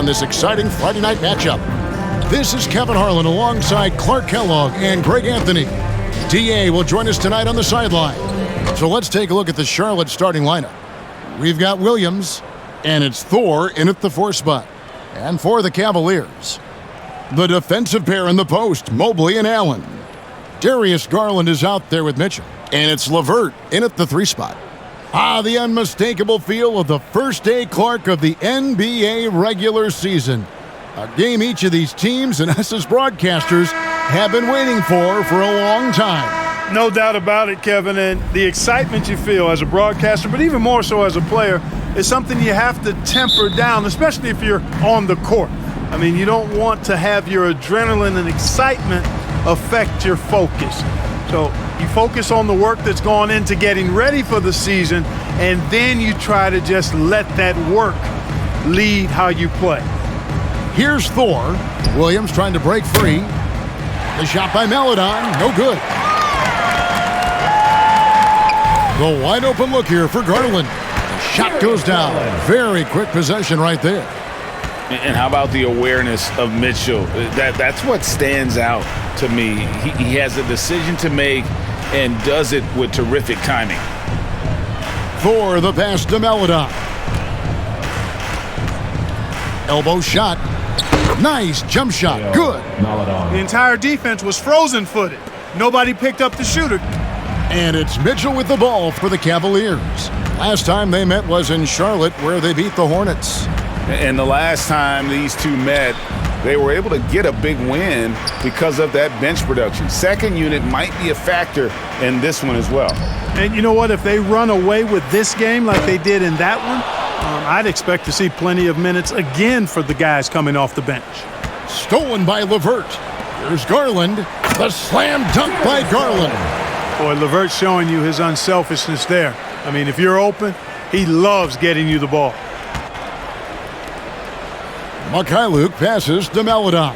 on this exciting Friday night matchup. This is Kevin Harlan alongside Clark Kellogg and Greg Anthony. DA will join us tonight on the sideline. So let's take a look at the Charlotte starting lineup. We've got Williams, and it's Thor in at the 4 spot. And for the Cavaliers, the defensive pair in the post, Mobley and Allen. Darius Garland is out there with Mitchell, and it's LeVert in at the 3 spot. The unmistakable feel of the first day, Clark, of the NBA regular season. A game each of these teams and us as broadcasters have been waiting for a long time. No doubt about it, Kevin, and the excitement you feel as a broadcaster, but even more so as a player, is something you have to temper down, especially if you're on the court. I mean, you don't want to have your adrenaline and excitement affect your focus. So you focus on the work that's gone into getting ready for the season, and then you try to just let that work lead how you play. Here's Thor. Williams trying to break free. The shot by Maledon, no good. The wide open look here for Garland. The shot goes down. Very quick possession right there. And how about the awareness of Mitchell? That's what stands out to me. He has a decision to make and does it with terrific timing. For the pass to Maledon. Elbow shot. Nice jump shot. Good. The entire defense was frozen-footed. Nobody picked up the shooter. And it's Mitchell with the ball for the Cavaliers. Last time they met was in Charlotte, where they beat the Hornets. And the last time these two met, they were able to get a big win because of that bench production. Second unit might be a factor in this one as well. And you know what? If they run away with this game like they did in that one, I'd expect to see plenty of minutes again for the guys coming off the bench. Stolen by LeVert. Here's Garland. The slam dunk by Garland. Boy, LeVert's showing you his unselfishness there. I mean, if you're open, he loves getting you the ball. Mikhailuk passes to Maledon.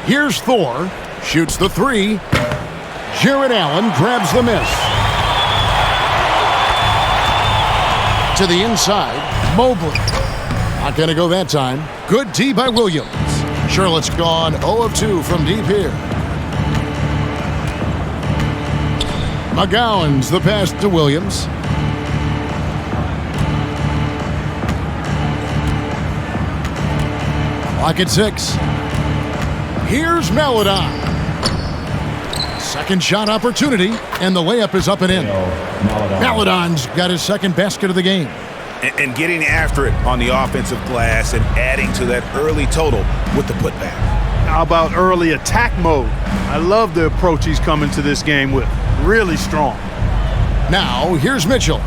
Here's Thor. Shoots the 3. Jared Allen grabs the miss. To the inside, Mobley. Not going to go that time. Good D by Williams. Charlotte's gone 0 of 2 from deep here. McGowan's the pass to Williams. Clock at 6. Here's Maledon. Second shot opportunity, and the layup is up and in. Maledon's got his second basket of the game. And getting after it on the offensive glass and adding to that early total with the putback. How about early attack mode? I love the approach he's coming to this game with. Really strong. Now, here's Mitchell.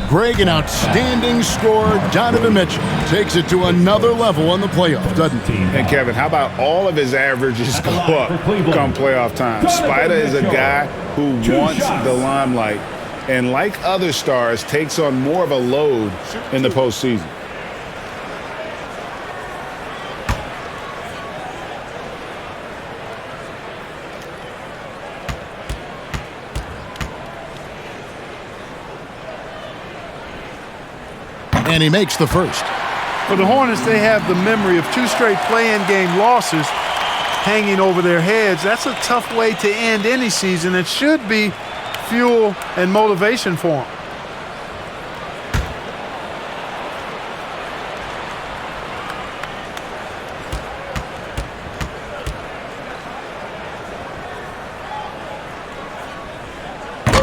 Greg, an outstanding scorer. Donovan Mitchell takes it to another level on the playoffs, doesn't he? And Kevin, how about all of his averages go up come playoff time? Spider is a guy who wants the limelight, and like other stars, takes on more of a load in the postseason. And he makes the first. For the Hornets, they have the memory of 2 straight play-in game losses hanging over their heads. That's a tough way to end any season. It should be fuel and motivation for them.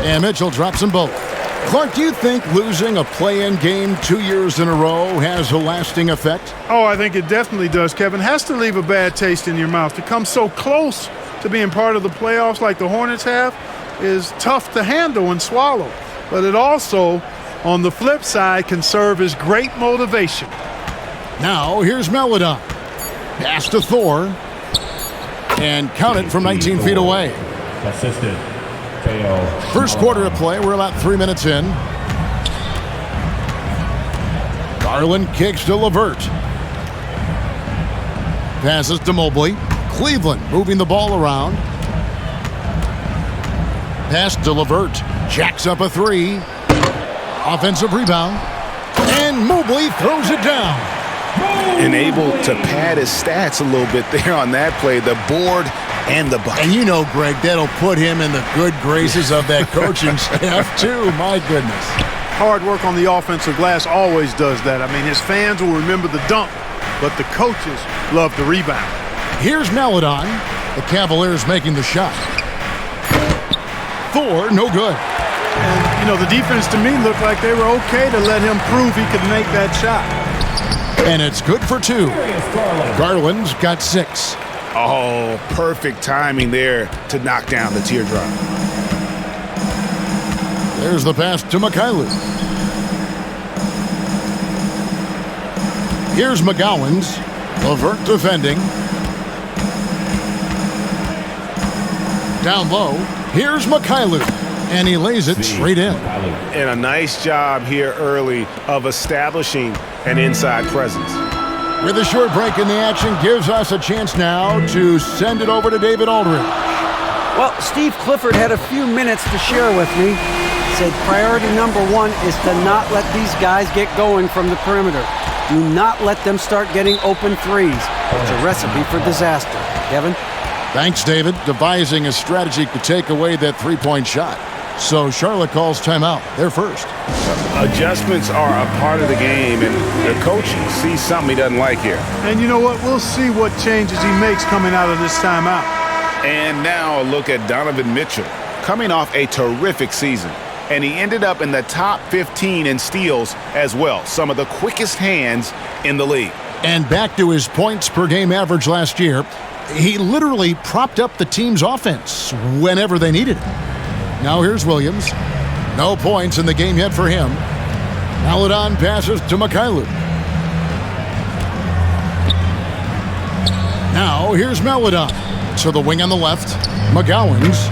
And Mitchell drops them both. Clark, do you think losing a play-in game 2 years in a row has a lasting effect? Oh, I think it definitely does, Kevin. Has to leave a bad taste in your mouth. To come so close to being part of the playoffs like the Hornets have is tough to handle and swallow. But it also, on the flip side, can serve as great motivation. Now, here's Maledon. Pass to Thor. And count it from 19 feet away. Assisted. First quarter of play, we're about 3 minutes in. Garland kicks to LeVert. Passes to Mobley. Cleveland moving the ball around. Pass to LeVert. Jacks up a 3. Offensive rebound. And Mobley throws it down. And able to pad his stats a little bit there on that play. The board and the bucket. And you know, Greg, that'll put him in the good graces of that coaching staff, too. My goodness. Hard work on the offensive glass always does that. I mean, his fans will remember the dunk, but the coaches love the rebound. Here's Maledon. The Cavaliers making the shot. Thor, no good. And, you know, the defense to me looked like they were okay to let him prove he could make that shot. And it's good for 2. Garland's got 6. Oh, perfect timing there to knock down the teardrop. There's the pass to Mikhailuk. Here's McGowan's. LeVert defending. Down low. Here's Mikhailuk. And he lays it straight in. And a nice job here early of establishing an inside presence. With a short break in the action, gives us a chance now to send it over to David Aldridge. Well, Steve Clifford had a few minutes to share with me. Said priority number 1 is to not let these guys get going from the perimeter. Do not let them start getting open threes. It's a recipe for disaster. Kevin? Thanks, David. Devising a strategy to take away that three-point shot. So Charlotte calls timeout. They're first. Adjustments are a part of the game, and the coach sees something he doesn't like here. And you know what? We'll see what changes he makes coming out of this timeout. And now a look at Donovan Mitchell, coming off a terrific season. And he ended up in the top 15 in steals as well. Some of the quickest hands in the league. And back to his points per game average last year, he literally propped up the team's offense whenever they needed it. Now here's Williams. No points in the game yet for him. Maledon passes to Mikhailuk. Now here's Maledon. To the wing on the left. McGowan's.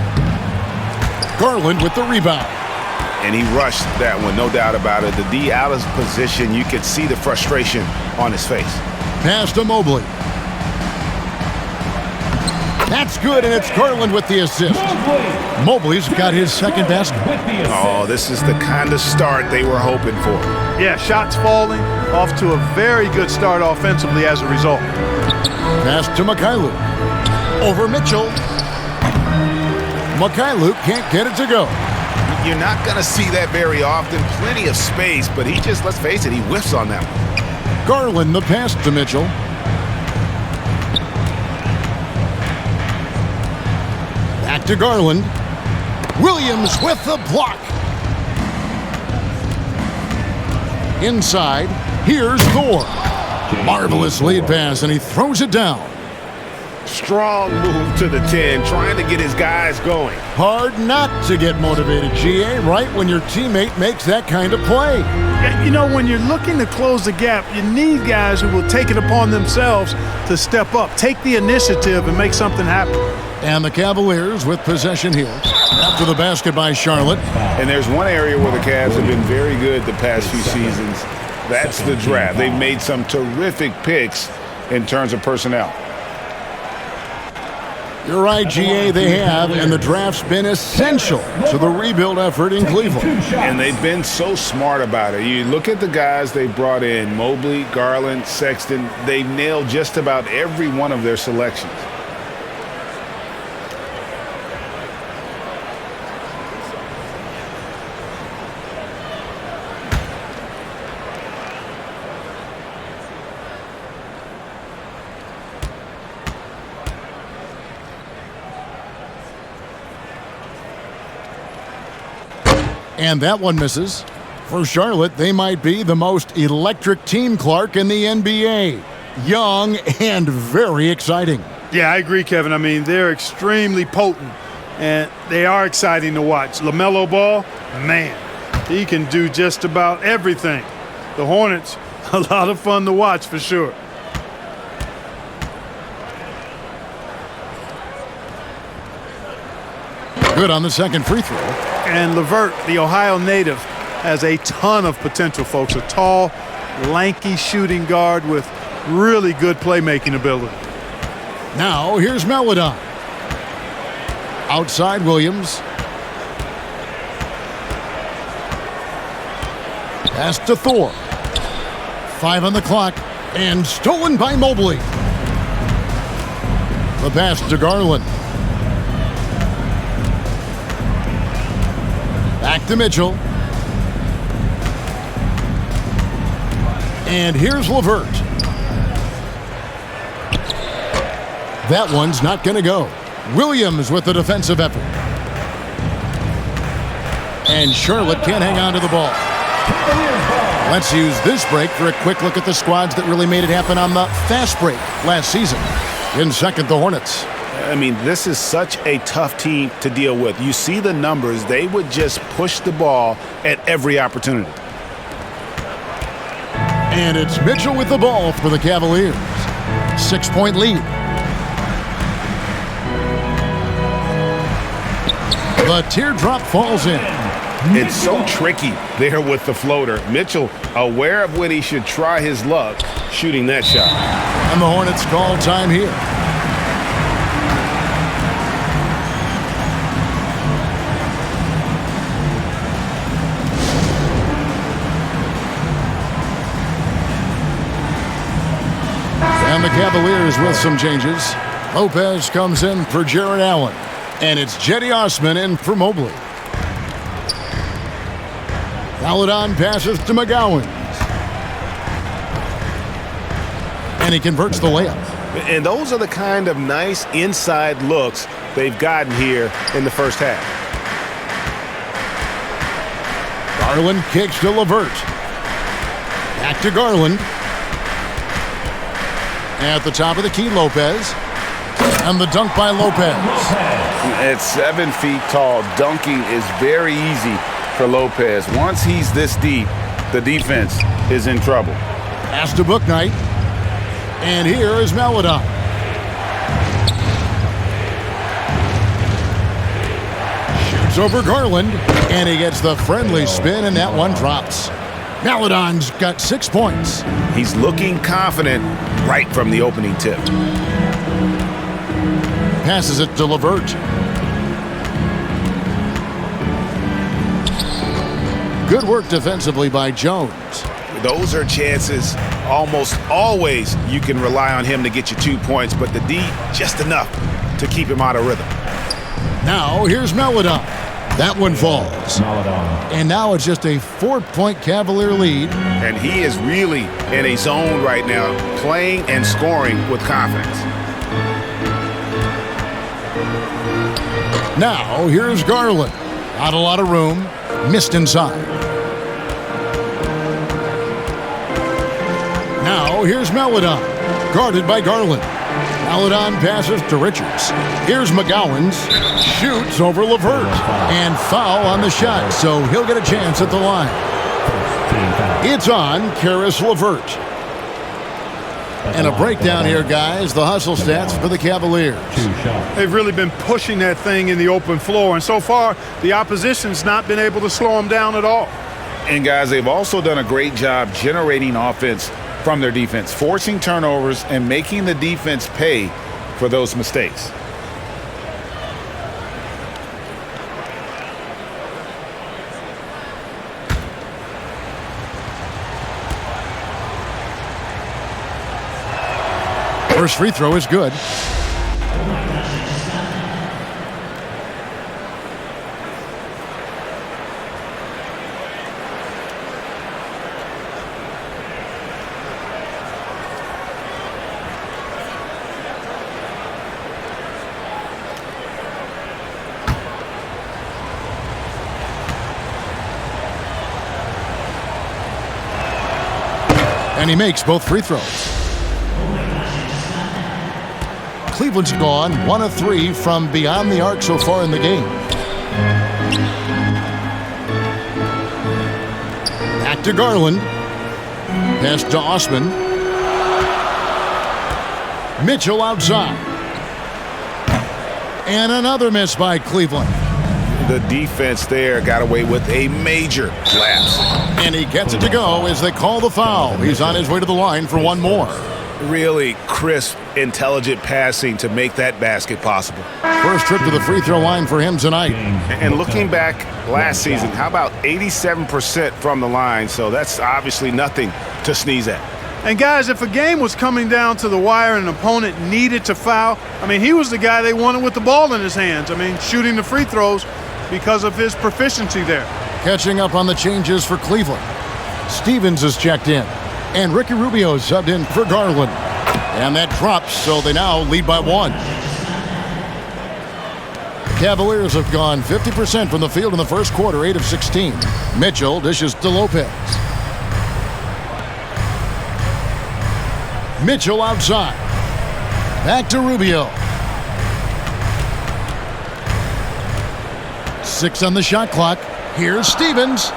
Garland with the rebound. And he rushed that one, no doubt about it. The D out of position, you could see the frustration on his face. Pass to Mobley. That's good, and it's Garland with the assist. Mobley's got his second basket. Oh, this is the kind of start they were hoping for. Yeah, shots falling, off to a very good start offensively as a result. Pass to Mikhailuk. Over Mitchell. Mikhailuk can't get it to go. You're not going to see that very often. Plenty of space, but he just, let's face it, he whiffs on that one. Garland the pass to Mitchell. Back to Garland. Williams with the block. Inside, here's Thor. Marvelous lead pass, and he throws it down. Strong move to the 10, trying to get his guys going. Hard not to get motivated, GA, right when your teammate makes that kind of play. You know, when you're looking to close the gap, you need guys who will take it upon themselves to step up, take the initiative, and make something happen. And the Cavaliers with possession here. After the basket by Charlotte. And there's one area where the Cavs have been very good the past few seasons. That's the draft. They've made some terrific picks in terms of personnel. You're right, GA, they have, and the draft's been essential to the rebuild effort in Cleveland. And they've been so smart about it. You look at the guys they brought in, Mobley, Garland, Sexton, they've nailed just about every one of their selections. And that one misses. For Charlotte, they might be the most electric team, Clark, in the NBA. Young and very exciting. Yeah, I agree, Kevin. I mean, they're extremely potent, and they are exciting to watch. LaMelo Ball, man, he can do just about everything. The Hornets, a lot of fun to watch for sure. Good on the second free throw. And LeVert, the Ohio native, has a ton of potential, folks. A tall, lanky shooting guard with really good playmaking ability. Now, here's Maledon. Outside Williams. Pass to Thor. 5 on the clock, and stolen by Mobley. The pass to Garland. Back to Mitchell. And here's LeVert. That one's not going to go. Williams with the defensive effort. And Charlotte can't hang on to the ball. Let's use this break for a quick look at the squads that really made it happen on the fast break last season. In second, the Hornets. I mean, this is such a tough team to deal with. You see the numbers. They would just push the ball at every opportunity. And it's Mitchell with the ball for the Cavaliers. 6-point lead. The teardrop falls in. It's so tricky there with the floater. Mitchell aware of when he should try his luck shooting that shot. And the Hornets call time here. And the Cavaliers with some changes. Lopez comes in for Jared Allen. And it's Jetty Osman in for Mobley. Paladon passes to McGowan. And he converts the layup. And those are the kind of nice inside looks they've gotten here in the first half. Garland kicks to LeVert. Back to Garland. At the top of the key, Lopez. And the dunk by Lopez. At 7 feet tall, dunking is very easy for Lopez. Once he's this deep, the defense is in trouble. Pass to Bouknight. And here is Maladon. Shoots over Garland. And he gets the friendly spin, and that one drops. Maladon's got 6 points. He's looking confident right from the opening tip. Passes it to LeVert. Good work defensively by Jones. Those are chances almost always you can rely on him to get you 2 points, but the D just enough to keep him out of rhythm. Now here's Maladon. That one falls. And now it's just a 4-point Cavalier lead. And he is really in a zone right now, playing and scoring with confidence. Now here's Garland. Not a lot of room. Missed inside. Now here's Maladon. Guarded by Garland. Maladon passes to Richards. Here's McGowan. Shoots over LeVert. And foul on the shot, so he'll get a chance at the line. It's on Karis LeVert. And a breakdown here, guys. The hustle stats for the Cavaliers. They've really been pushing that thing in the open floor, and so far, the opposition's not been able to slow them down at all. And guys, they've also done a great job generating offense from their defense, forcing turnovers and making the defense pay for those mistakes. First free throw is good. And he makes both free throws. Cleveland's gone 1 of 3 from beyond the arc so far in the game. Back to Garland. Pass to Osman. Mitchell outside. And another miss by Cleveland. The defense there got away with a major lapse. And he gets it to go as they call the foul. He's on his way to the line for one more. Really crisp, intelligent passing to make that basket possible. First trip to the free throw line for him tonight. And looking back last season, how about 87% from the line? So that's obviously nothing to sneeze at. And guys, if a game was coming down to the wire and an opponent needed to foul, I mean, he was the guy they wanted with the ball in his hands. I mean, shooting the free throws because of his proficiency there. Catching up on the changes for Cleveland. Stevens is checked in, and Ricky Rubio subbed in for Garland. And that drops, so they now lead by 1. Cavaliers have gone 50% from the field in the first quarter, 8 of 16. Mitchell dishes to Lopez. Mitchell outside. Back to Rubio. 6 on the shot clock. Here's Stevens.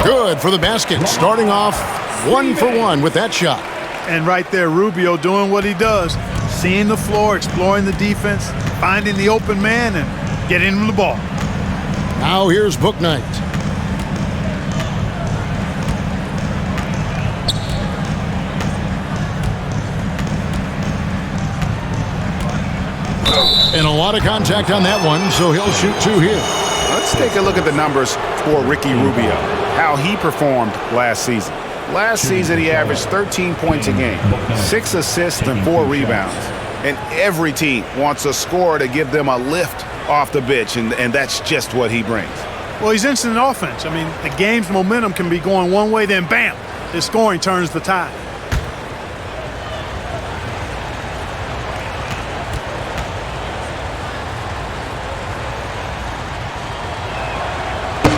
Good for the basket. Starting off 1 for 1 with that shot. And right there, Rubio doing what he does. Seeing the floor, exploring the defense, finding the open man, and getting him the ball. Now here's Bouknight. And a lot of contact on that one, so he'll shoot 2 here. Let's take a look at the numbers for Ricky Rubio, how he performed last season. Last season, he averaged 13 points a game, 6 assists and 4 rebounds. And every team wants a scorer to give them a lift off the bench, and that's just what he brings. Well, he's instant offense. I mean, the game's momentum can be going one way, then bam, his scoring turns the tide.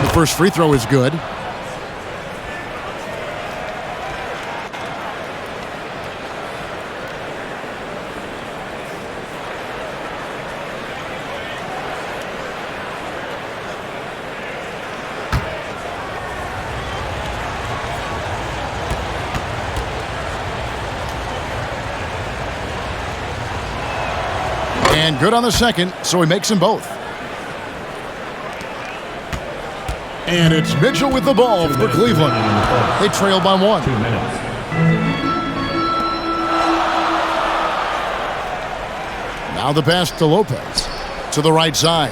The first free throw is good. And good on the second, so he makes them both. And it's Mitchell with the ball for Cleveland. They trail by 1. Now the pass to Lopez. To the right side.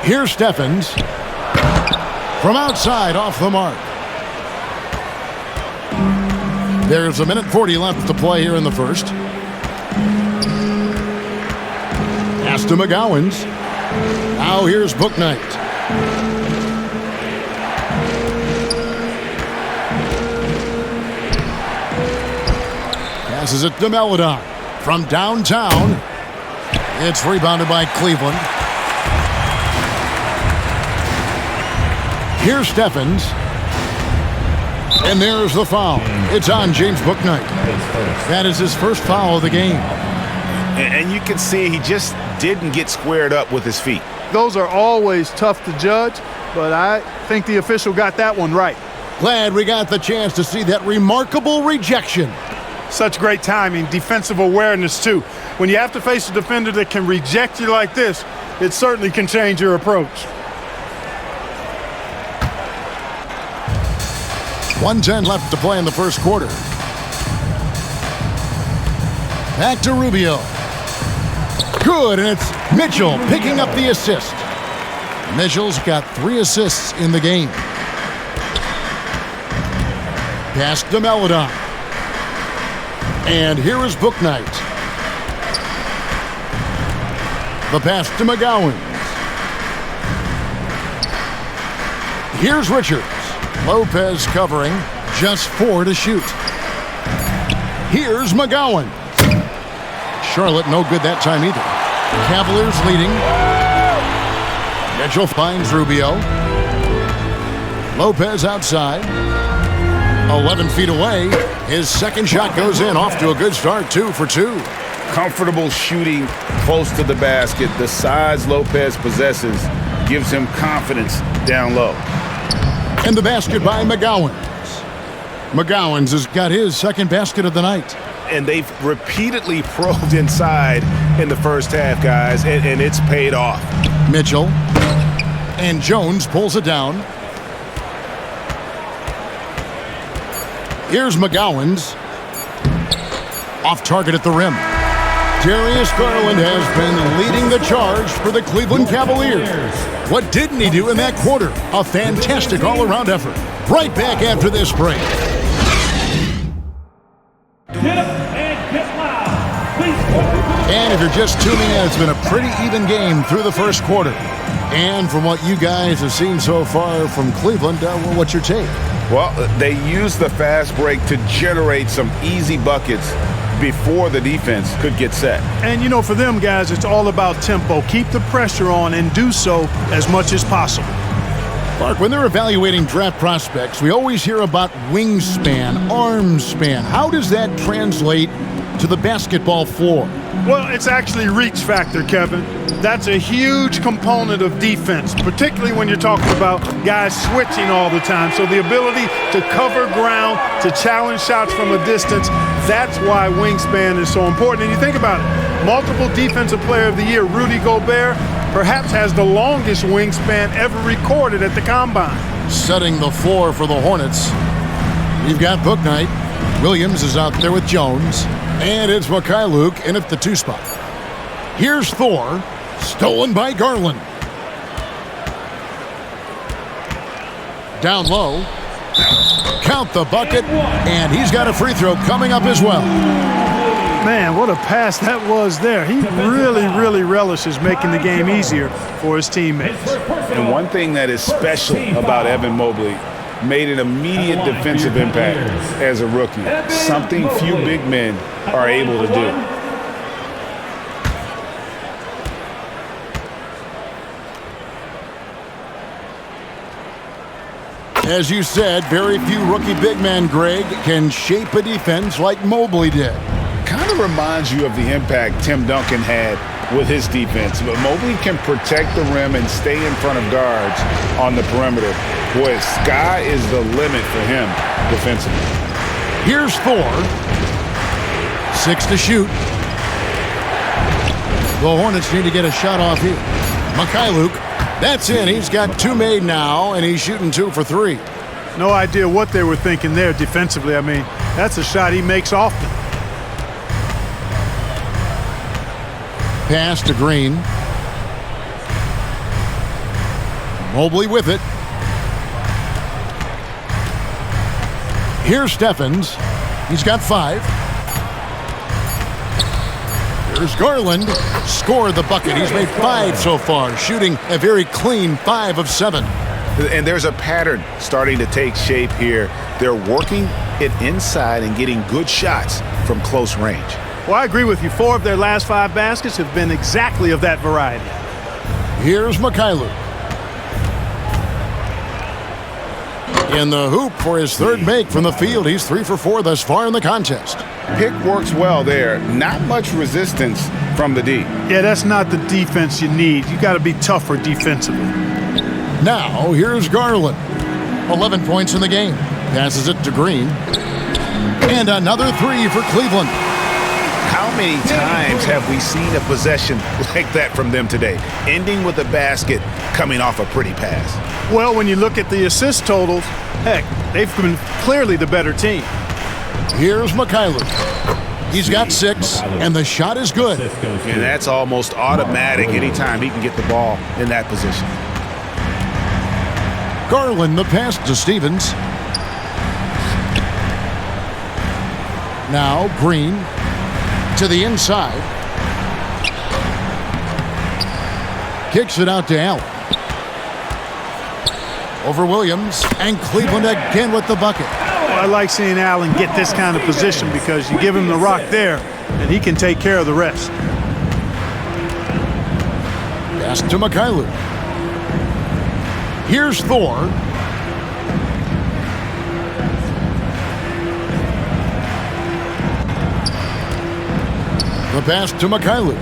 Here's Steffens. From outside, off the mark. There's 1:40 left to play here in the first. Pass to McGowans. Now here's Bouknight. Passes it to Melodon. From downtown. It's rebounded by Cleveland. Here's Steffens. And there's the foul. It's on James Bouknight. That is his first foul of the game. And you can see he just didn't get squared up with his feet. Those are always tough to judge, but I think the official got that one right. Glad we got the chance to see that remarkable rejection. Such great timing, defensive awareness too. When you have to face a defender that can reject you like this, it certainly can change your approach. 1:10 left to play in the first quarter. Back to Rubio. Good, and it's Mitchell picking up the assist. Mitchell's got 3 assists in the game. Pass to Melodon. And here is Bouknight. The pass to McGowans. Here's Richards. Lopez covering. Just 4 to shoot. Here's McGowan. Charlotte no good that time either. Cavaliers leading. Mitchell finds Rubio. Lopez outside. 11 feet away. His second shot goes in. Off to a good start. 2 for 2. Comfortable shooting close to the basket. The size Lopez possesses gives him confidence down low. And the basket by McGowans. McGowans has got his second basket of the night. And they've repeatedly probed inside in the first half, guys, and it's paid off. Mitchell. And Jones pulls it down. Here's McGowan's. Off target at the rim. Darius Garland has been leading the charge for the Cleveland Cavaliers. What didn't he do in that quarter? A fantastic all-around effort. Right back after this break. And if you're just tuning in, it's been a pretty even game through the first quarter. And from what you guys have seen so far from Cleveland, what's your take? Well, they used the fast break to generate some easy buckets before the defense could get set. And, you know, for them guys, it's all about tempo. Keep the pressure on and do so as much as possible. Mark, when they're evaluating draft prospects, we always hear about wingspan, arm span. How does that translate to the basketball floor? Well, it's actually reach factor, Kevin. That's a huge component of defense, particularly when you're talking about guys switching all the time. So the ability to cover ground, to challenge shots from a distance, that's why wingspan is so important. And you think about it, multiple Defensive Player of the Year, Rudy Gobert, perhaps has the longest wingspan ever recorded at the Combine. Setting the floor for the Hornets, you've got Bouknight. Williams is out there with Jones. And it's Mikhailuk in at the 2 spot. Here's Thor, stolen by Garland. Down low. Count the bucket, and he's got a free throw coming up as well. Man, what a pass that was there. He really relishes making the game easier for his teammates. And one thing that is special about Evan Mobley, made an immediate defensive impact as a rookie, something few big men are able to do. As you said, very few rookie big men, Greg, can shape a defense like Mobley did. Kind of reminds you of the impact Tim Duncan had with his defense. But Mobley can protect the rim and stay in front of guards on the perimeter. Boy, sky is the limit for him defensively. Here's Thor. 6 to shoot. The Hornets need to get a shot off here. Mikhailuk, that's in. He's got 2 made now, and he's shooting 2 for 3. No idea what they were thinking there defensively. I mean, that's a shot he makes often. Pass to Green. Mobley with it. Here's Steffens. He's got 5. Here's Garland. Scored the bucket. He's made 5 so far, shooting a very clean 5 of 7. And there's a pattern starting to take shape here. They're working it inside and getting good shots from close range. Well, I agree with you. 4 of their last 5 baskets have been exactly of that variety. Here's Mikhailuk. In the hoop for his 3rd make from the field. He's 3 for 4 thus far in the contest. Pick works well there. Not much resistance from the D. Yeah, that's not the defense you need. You got to be tougher defensively. Now, here's Garland. 11 points in the game. Passes it to Green. And another 3 for Cleveland. How many times have we seen a possession like that from them today, ending with a basket coming off a pretty pass? Well, when you look at the assist totals, heck, they've been clearly the better team. Here's Mikhailuk. He's got 6, and the shot is good. And that's almost automatic anytime he can get the ball in that position. Garland, the pass to Stevens. Now Green to the inside. Kicks it out to Allen. Over Williams, and Cleveland again with the bucket. I like seeing Allen get this kind of position because you give him the rock there, and he can take care of the rest. Pass to Mikhailuk. Here's Thor. The pass to Mikhailuk.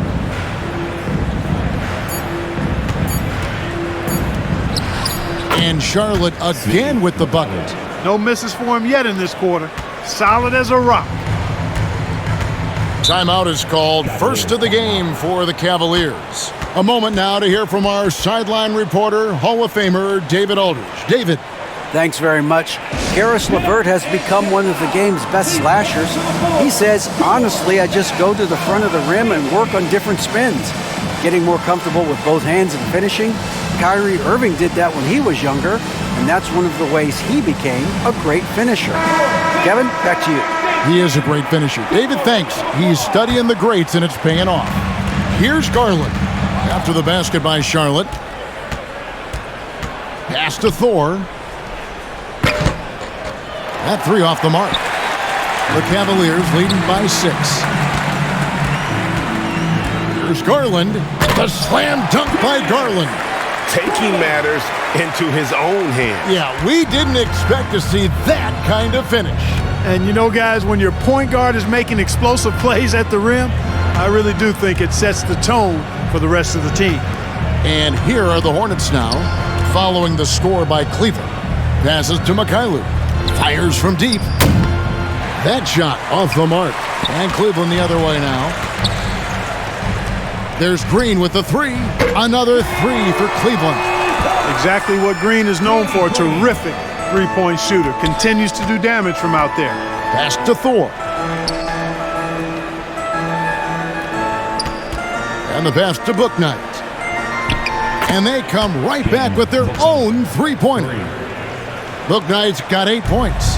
And Charlotte again with the bucket. No misses for him yet in this quarter. Solid as a rock. Timeout is called. First of the game for the Cavaliers. A moment now to hear from our sideline reporter, Hall of Famer David Aldridge. David. Thanks very much. Karis LeVert has become one of the game's best slashers. He says, honestly, I just go to the front of the rim and work on different spins. Getting more comfortable with both hands and finishing. Kyrie Irving did that when he was younger, and that's one of the ways he became a great finisher. Kevin, back to you. He is a great finisher. David, thanks. He's studying the greats, and it's paying off. Here's Garland. After the basket by Charlotte. Pass to Thor. That three off the mark. The Cavaliers leading by 6. Here's Garland. The slam dunk by Garland. Taking matters into his own hands. Yeah, we didn't expect to see that kind of finish. And you know, guys, when your point guard is making explosive plays at the rim, I really do think it sets the tone for the rest of the team. And here are the Hornets now, following the score by Cleveland. Passes to Mikhailuk. Fires from deep. That shot off the mark. And Cleveland the other way now. There's Green with the three. Another three for Cleveland. Exactly what Green is known for. Terrific three-point shooter. Continues to do damage from out there. Pass to Thor. And the pass to Bouknight. And they come right back with their own three-pointer. Bouknight's got 8 points.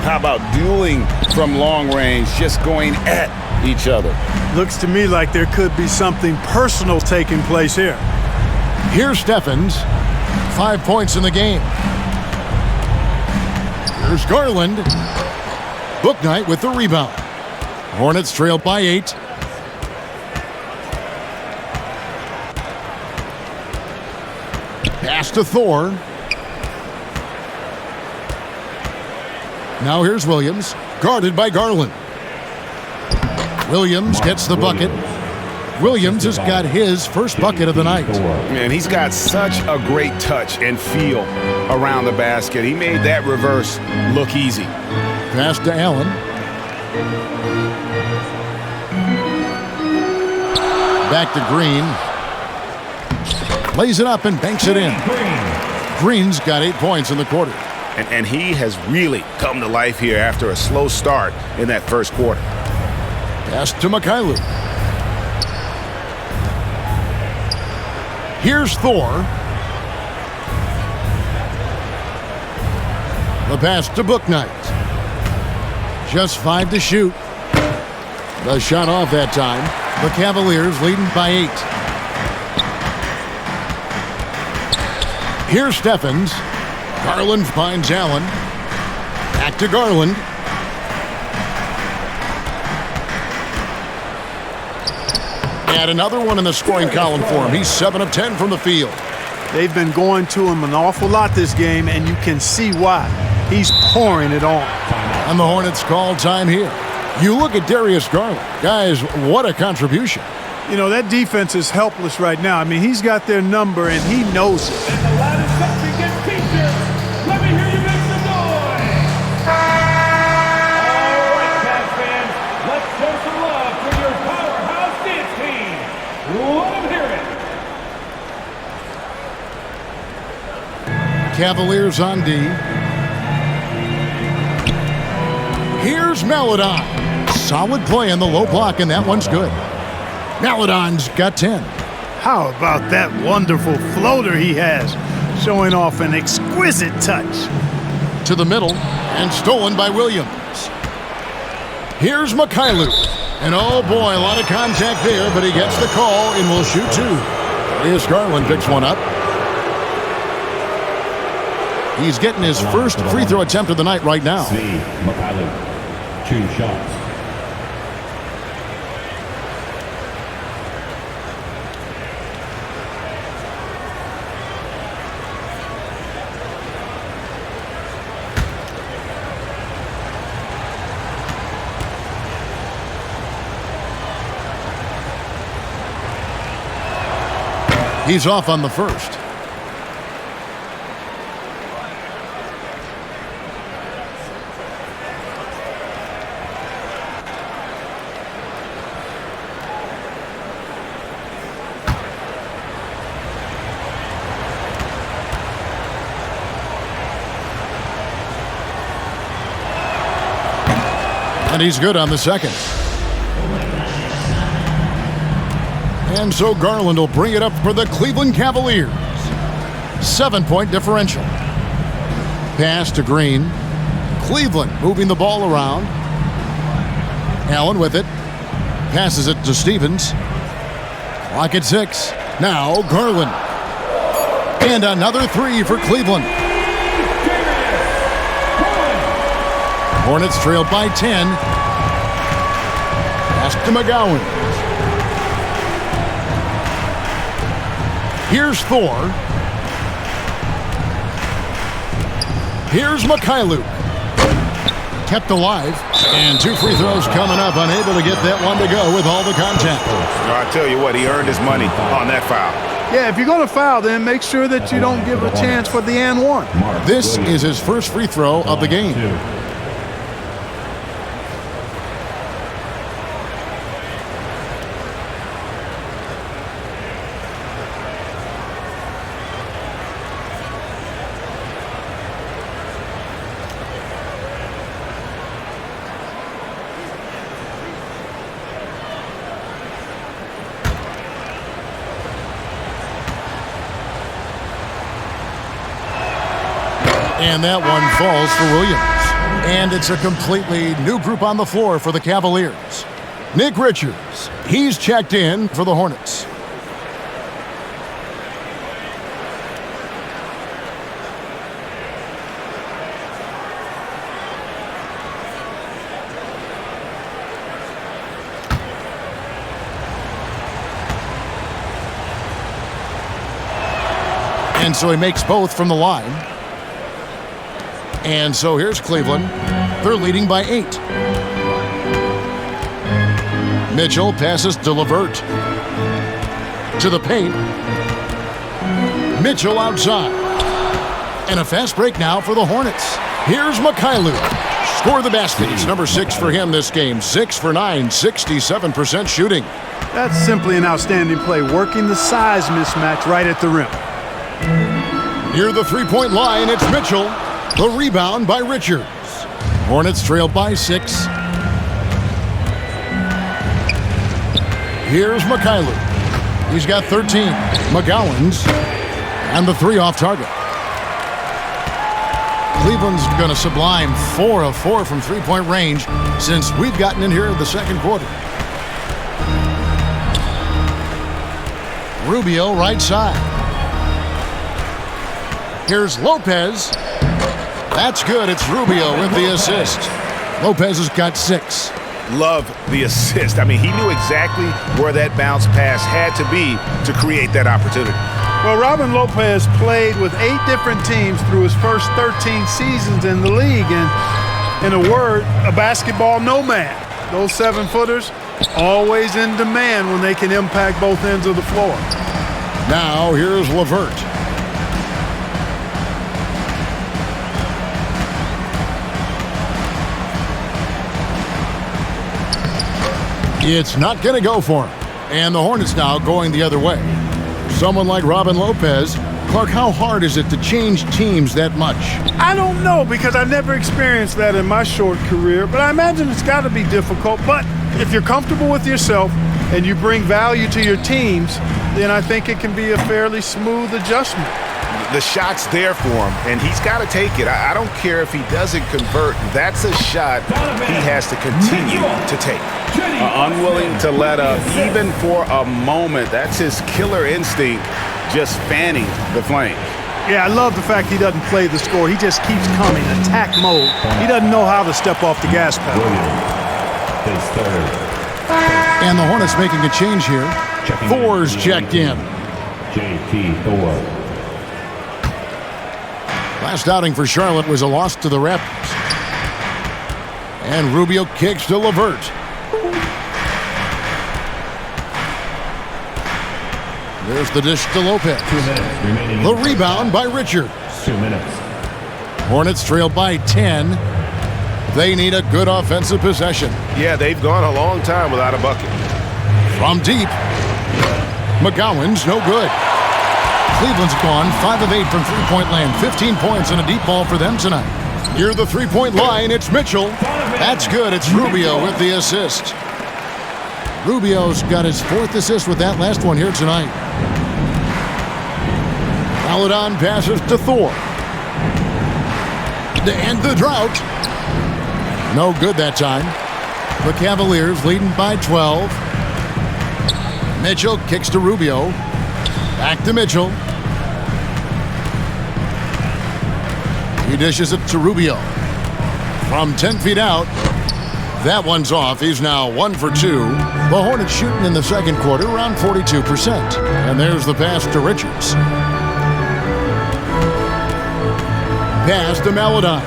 How about dueling from long range, just going at each other? Looks to me like there could be something personal taking place here. Here's Stephens. 5 points in the game. Here's Garland. Bouknight with the rebound. Hornets trail by 8. Pass to Thor. Now here's Williams, guarded by Garland. Williams gets the bucket. Williams has got his first bucket of the night. Man, he's got such a great touch and feel around the basket. He made that reverse look easy. Pass to Allen. Back to Green. Lays it up and banks it in. Green's got 8 points in the quarter. And he has really come to life here after a slow start in that first quarter. Pass to Mikhailuk. Here's Thor. The pass to Bouknight. Just 5 to shoot. The shot off that time. The Cavaliers leading by 8. Here's Stephens. Garland finds Allen. Back to Garland. And another one in the scoring column for him. He's 7 of 10 from the field. They've been going to him an awful lot this game, and you can see why. He's pouring it on. And the Hornets call time here. You look at Darius Garland. Guys, what a contribution. You know, that defense is helpless right now. I mean, he's got their number, and he knows it. And the loudest something gets featured. Let me hear you make some noise. All right, Cavs fans, let's show some love for your powerhouse dance team. Let them hear it. Cavaliers on D. Here's Maledon. Solid play in the low block, and that one's good. Maledon's got 10. How about that wonderful floater he has, showing off an exquisite touch. To the middle, and stolen by Williams. Here's Mikhailuk. And oh boy, a lot of contact there, but he gets the call and will shoot 2. Darius Garland picks one up. He's getting his first free throw attempt of the night right now. Mikhailuk, 2 shots. He's off on the first. And he's good on the second. And so Garland will bring it up for the Cleveland Cavaliers. 7-point differential. Pass to Green. Cleveland moving the ball around. Allen with it. Passes it to Stevens. Clock at 6. Now Garland. And another 3 for Cleveland. Hornets trailed by 10. Pass to McGowan. Here's Thor. Here's Mikhailuk. Kept alive. And 2 free throws coming up. Unable to get that one to go with all the contact. I tell you what, he earned his money on that foul. Yeah, if you're going to foul, then make sure that you don't give a chance for the and one. This is his first free throw of the game. And that one falls for Williams. And it's a completely new group on the floor for the Cavaliers. Nick Richards, he's checked in for the Hornets. And so he makes both from the line. And so here's Cleveland. They're leading by 8. Mitchell passes to LeVert. To the paint. Mitchell outside. And a fast break now for the Hornets. Here's Mikhailuk. Score the basket. It's number 6 for him this game. 6 for 9, 67% shooting. That's simply an outstanding play, working the size mismatch right at the rim. Near the three-point line, it's Mitchell. The rebound by Richards. Hornets trail by 6. Here's Mikhailuk. He's got 13. McGowan's. And the 3 off target. Cleveland's going to sublime 4 of 4 from three-point range since we've gotten in here in the second quarter. Rubio right side. Here's Lopez. That's good. It's Rubio with the assist. Lopez has got 6. Love the assist. I mean, he knew exactly where that bounce pass had to be to create that opportunity. Well, Robin Lopez played with 8 different teams through his first 13 seasons in the league. And in a word, a basketball nomad. Those 7-footers always in demand when they can impact both ends of the floor. Now here's LeVert. It's not going to go for him. And the Hornets now going the other way. Someone like Robin Lopez. Clark, how hard is it to change teams that much? I don't know, because I never experienced that in my short career, but I imagine it's got to be difficult. But if you're comfortable with yourself and you bring value to your teams, then I think it can be a fairly smooth adjustment. The shot's there for him, and he's got to take it. I don't care if he doesn't convert. That's a shot he has to continue to take. Unwilling to let up, even for a moment. That's his killer instinct, just fanning the flame. Yeah, I love the fact he doesn't play the score. He just keeps coming, attack mode. He doesn't know how to step off the gas pedal. And the Hornets making a change here. Thor's checked in. JT Thor. Last outing for Charlotte was a loss to the Raptors. And Rubio kicks to LeVert. There's the dish to Lopez. 2 minutes remaining. The rebound by Richards. 2 minutes. Hornets trail by 10. They need a good offensive possession. Yeah, they've gone a long time without a bucket. From deep. McGowan's no good. Cleveland's gone 5 of 8 from three-point land. 15 points and a deep ball for them tonight. Near the three-point line, it's Mitchell. That's good. It's Rubio with the assist. Rubio's got his 4th assist with that last one here tonight. Paladon passes to Thor. To end the drought. No good that time. The Cavaliers leading by 12. Mitchell kicks to Rubio. Back to Mitchell. He dishes it to Rubio. From 10 feet out. That one's off. He's now 1 for 2. The Hornets shooting in the second quarter around 42%. And there's the pass to Richards. Pass to Maladon.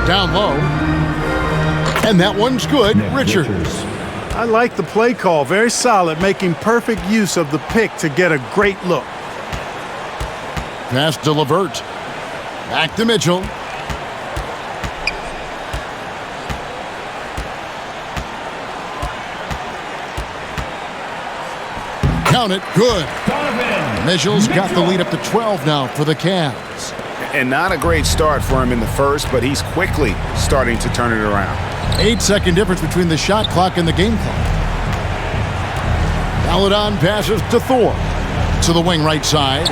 Down low. And that one's good. Richards. I like the play call. Very solid, making perfect use of the pick to get a great look. Pass to LeVert. Back to Mitchell. Count it. Good. Donovan. Mitchell's got the lead up to 12 now for the Cavs. And not a great start for him in the first, but he's quickly starting to turn it around. 8-second difference between the shot clock and the game clock. Paladon passes to Thor. To the wing right side.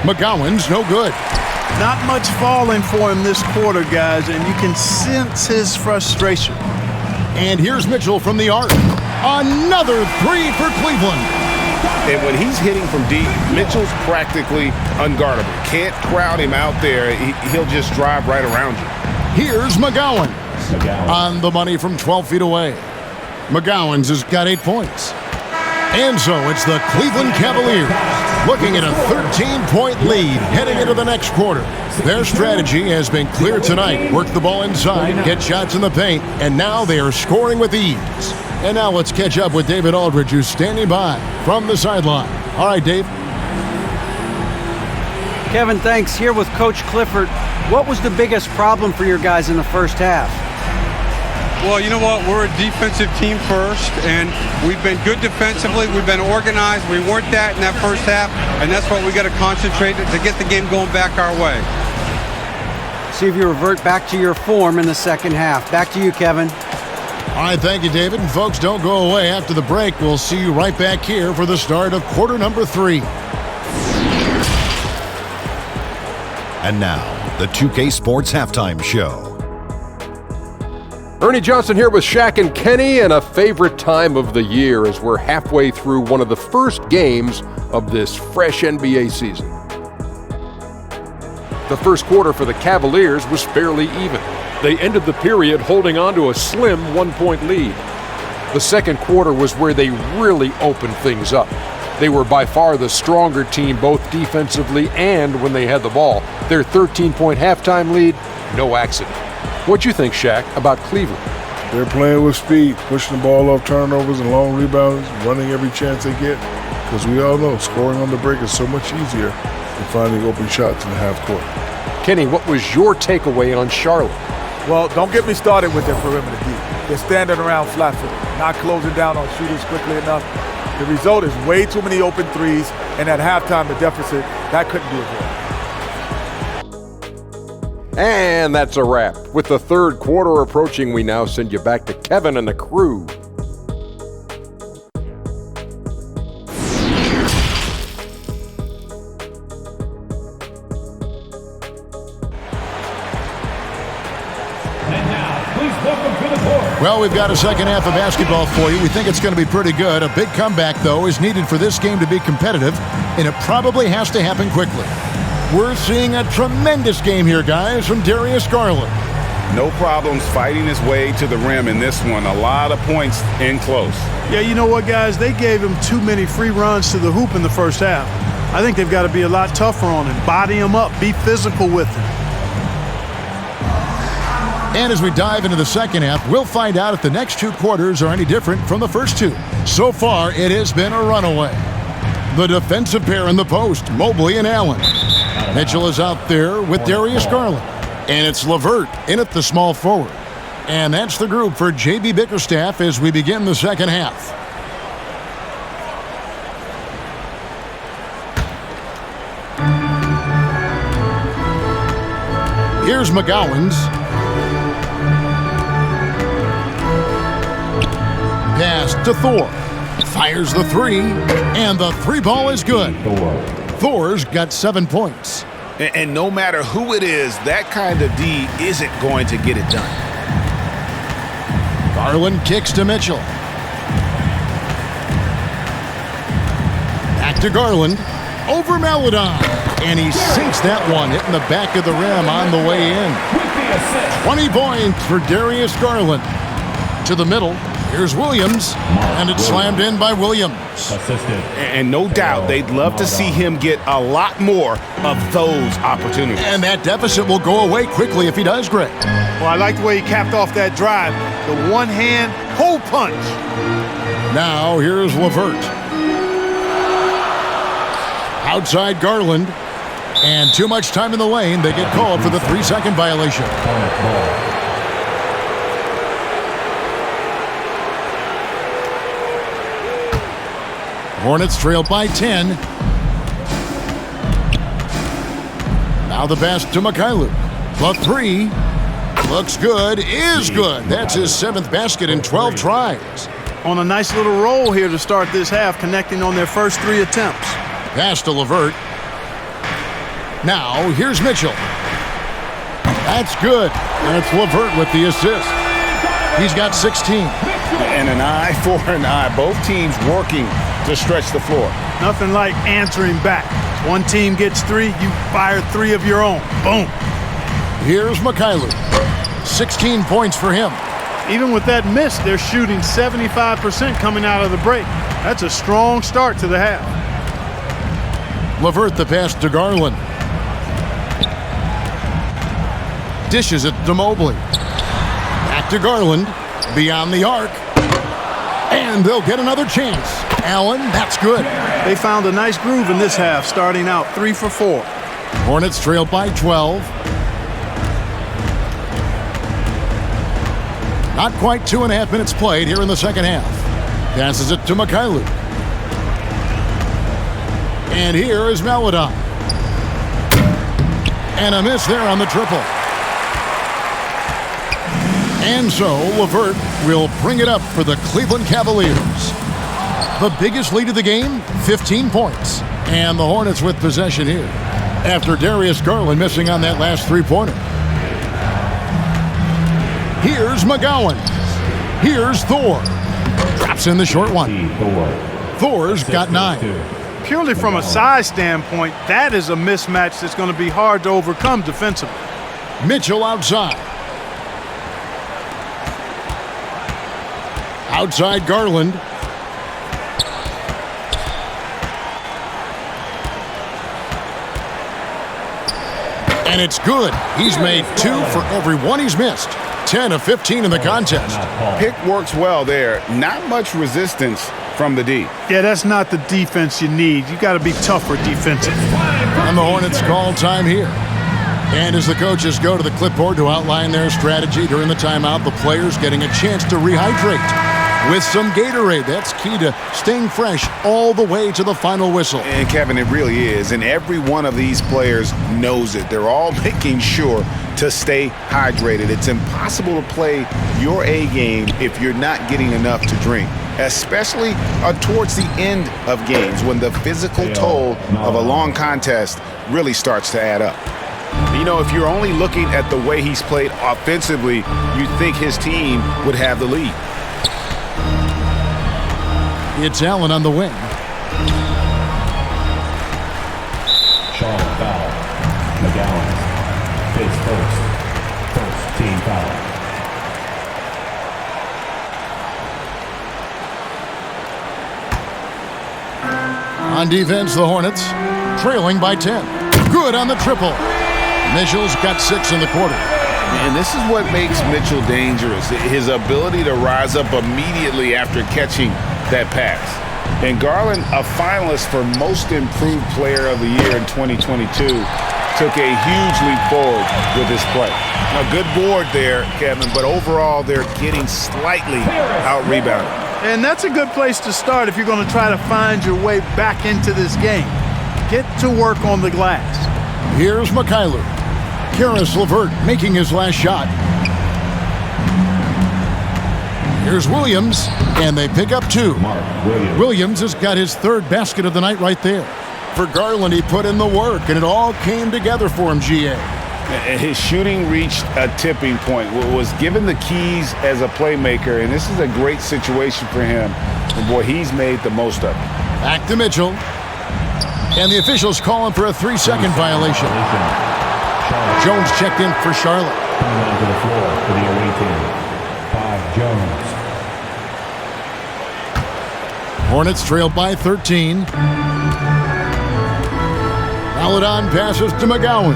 McGowan's no good. Not much falling for him this quarter, guys, and you can sense his frustration. And here's Mitchell from the arc. Another 3 for Cleveland. And when he's hitting from deep, Mitchell's practically unguardable. Can't crowd him out there. He'll just drive right around you. Here's McGowan. On the money from 12 feet away. McGowan's has got 8 points. And so it's the Cleveland Cavaliers looking at a 13-point lead heading into the next quarter. Their strategy has been clear tonight. Work the ball inside, get shots in the paint, and now they are scoring with ease. And now let's catch up with David Aldridge, who's standing by from the sideline. All right, Dave. Kevin, thanks. Here with Coach Clifford. What was the biggest problem for your guys in the first half? Well, you know what? We're a defensive team first, and we've been good defensively. We've been organized. We weren't that in that first half, and that's what we got to concentrate to get the game going back our way. See if you revert back to your form in the second half. Back to you, Kevin. All right, thank you, David. And folks, don't go away after the break. We'll see you right back here for the start of quarter number 3. And now, the 2K Sports Halftime Show. Ernie Johnson here with Shaq and Kenny, and a favorite time of the year as we're halfway through one of the first games of this fresh NBA season. The first quarter for the Cavaliers was fairly even. They ended the period holding on to a slim 1-point lead. The second quarter was where they really opened things up. They were by far the stronger team both defensively and when they had the ball. Their 13-point halftime lead, no accident. What'd you think, Shaq, about Cleveland? They're playing with speed, pushing the ball off turnovers and long rebounds, running every chance they get. Because we all know scoring on the break is so much easier than finding open shots in the half court. Kenny, what was your takeaway on Charlotte? Well, don't get me started with their perimeter deep. They're standing around flat-footed, not closing down on shooters quickly enough. The result is way too many open threes, and at halftime, the deficit, that couldn't be avoided. And that's a wrap. With the third quarter approaching, we now send you back to Kevin and the crew. And now, please welcome to the court. Well, we've got a second half of basketball for you. We think it's going to be pretty good. A big comeback, though, is needed for this game to be competitive, and it probably has to happen quickly. We're seeing a tremendous game here, guys, from Darius Garland. No problems fighting his way to the rim in this one. A lot of points in close. Yeah, you know what, guys? They gave him too many free runs to the hoop in the first half. I think they've got to be a lot tougher on him. Body him up. Be physical with him. And as we dive into the second half, we'll find out if the next 2 quarters are any different from the first 2. So far, it has been a runaway. The defensive pair in the post, Mobley and Allen. Mitchell is out there with Darius Garland. And it's LeVert in at the small forward. And that's the group for J.B. Bickerstaff as we begin the second half. Here's McGowan's. Pass to Thor. Fires the three, and the three ball is good. Thor's got 7 points. And no matter who it is, that kind of D isn't going to get it done. Garland kicks to Mitchell. Back to Garland. Over Maladon. And he sinks that one, hitting the back of the rim on the way in. 20 points for Darius Garland. To the middle. Here's Williams, and it's slammed in by Williams. And no doubt they'd love to see him get a lot more of those opportunities. And that deficit will go away quickly if he does, Greg. Well, I like the way he capped off that drive. The one-hand hole punch. Now here's LeVert. Outside Garland. And too much time in the lane. They get called for the 3-second violation. Hornets trail by 10. Now the pass to Mikhailuk. The three. Looks good. Is good. That's his 7th basket in 12 tries. On a nice little roll here to start this half, connecting on their first 3 attempts. Pass to LeVert. Now here's Mitchell. That's good. And it's LeVert with the assist. He's got 16. And an eye for an eye. Both teams working to stretch the floor. Nothing like answering back. One team gets 3, you fire 3 of your own. Boom. Here's Mikhailuk. 16 points for him. Even with that miss, they're shooting 75% coming out of the break. That's a strong start to the half. LeVert the pass to Garland. Dishes it to Mobley. Back to Garland. Beyond the arc. And they'll get another chance. Allen, that's good. They found a nice groove in this half, starting out 3 for 4. Hornets trail by 12. Not quite 2.5 minutes played here in the second half. Passes it to Mikhailuk. And here is Maladon. And a miss there on the triple. And so LeVert will bring it up for the Cleveland Cavaliers. The biggest lead of the game, 15 points. And the Hornets with possession here after Darius Garland missing on that last 3-pointer. Here's McGowan. Here's Thor. Drops in the short one. Thor's got 9. Purely from a size standpoint, that is a mismatch that's going to be hard to overcome defensively. Mitchell outside. Outside Garland. And it's good. He's made 2 for every 1 he's missed. 10 of 15 in the contest. Pick works well there. Not much resistance from the D. Yeah, that's not the defense you need. You got to be tougher defensive. And the Hornets call time here. And as the coaches go to the clipboard to outline their strategy during the timeout, the players getting a chance to rehydrate with some Gatorade. That's key to staying fresh all the way to the final whistle. And Kevin, it really is. And every one of these players knows it. They're all making sure to stay hydrated. It's impossible to play your A game if you're not getting enough to drink, especially towards the end of games when the physical toll of a long contest really starts to add up. You know, if you're only looking at the way he's played offensively, you'd think his team would have the lead. It's Allen on the wing. Charlotte foul. McGowan takes first team foul. On defense, the Hornets trailing by 10. Good on the triple. Mitchell's got 6 in the quarter. And this is what makes Mitchell dangerous, his ability to rise up immediately after catching that pass. And Garland, a finalist for Most Improved Player of the Year in 2022, took a huge leap forward with his play. A good board there, Kevin, but overall they're getting slightly out-rebounded. And that's a good place to start if you're going to try to find your way back into this game. Get to work on the glass. Here's Mikhailuk. Karis LeVert making his last shot. Here's Williams, and they pick up 2. Williams has got his 3rd basket of the night right there. For Garland, he put in the work, and it all came together for him, GA. His shooting reached a tipping point, was given the keys as a playmaker, and this is a great situation for him. And boy, he's made the most of it. Back to Mitchell. And the officials calling for a 3-second violation. Jones checked in for Charlotte. Coming onto the floor for the away team, Jones. Hornets trailed by 13. Maladon passes to McGowan.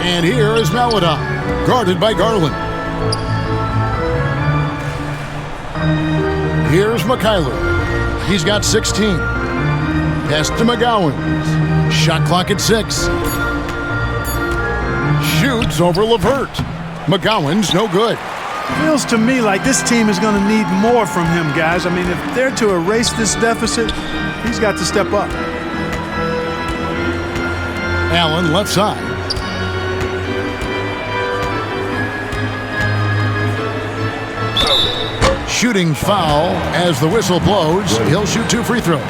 And here is Maladon, guarded by Garland. Here's Mikhailuk. He's got 16. Pass to McGowan. Shot clock at 6. Shoots over LeVert. McGowan's no good. It feels to me like this team is going to need more from him, guys. I mean, if they're to erase this deficit, he's got to step up. Allen left side. Shooting foul as the whistle blows. He'll shoot 2 free throws.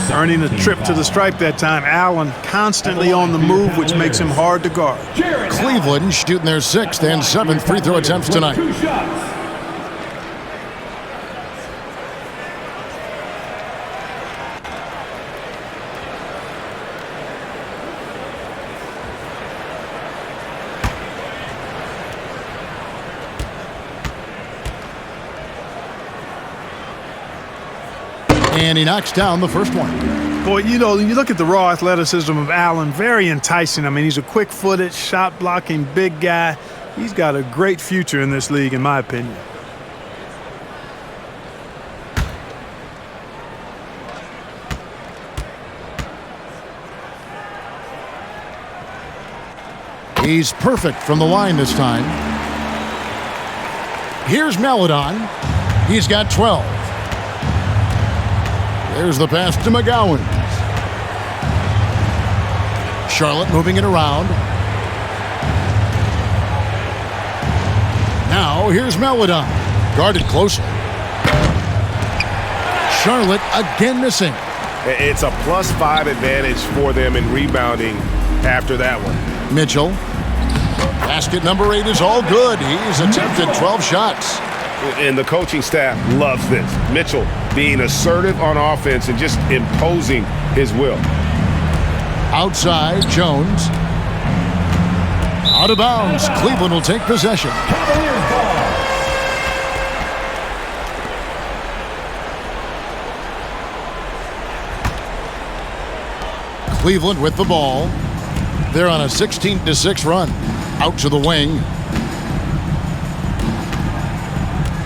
Earning a trip to the stripe that time. Allen constantly on the move, which makes him hard to guard. Cleveland shooting their 6th and 7th free throw attempts tonight. And he knocks down the first one. Boy, you know, you look at the raw athleticism of Allen, very enticing. I mean, he's a quick-footed, shot-blocking big guy. He's got a great future in this league, in my opinion. He's perfect from the line this time. Here's Maladon. He's got 12. There's the pass to McGowan. Charlotte moving it around. Now here's Maladon. Guarded closely. Charlotte again missing. It's a +5 advantage for them in rebounding after that one. Mitchell. Basket number 8 is all good. He's attempted 12 shots. And the coaching staff loves this. Mitchell being assertive on offense and just imposing his will. Outside, Jones. Out of bounds. Cleveland will take possession. Cavaliers ball. Cleveland with the ball. They're on a 16-6 run. Out to the wing.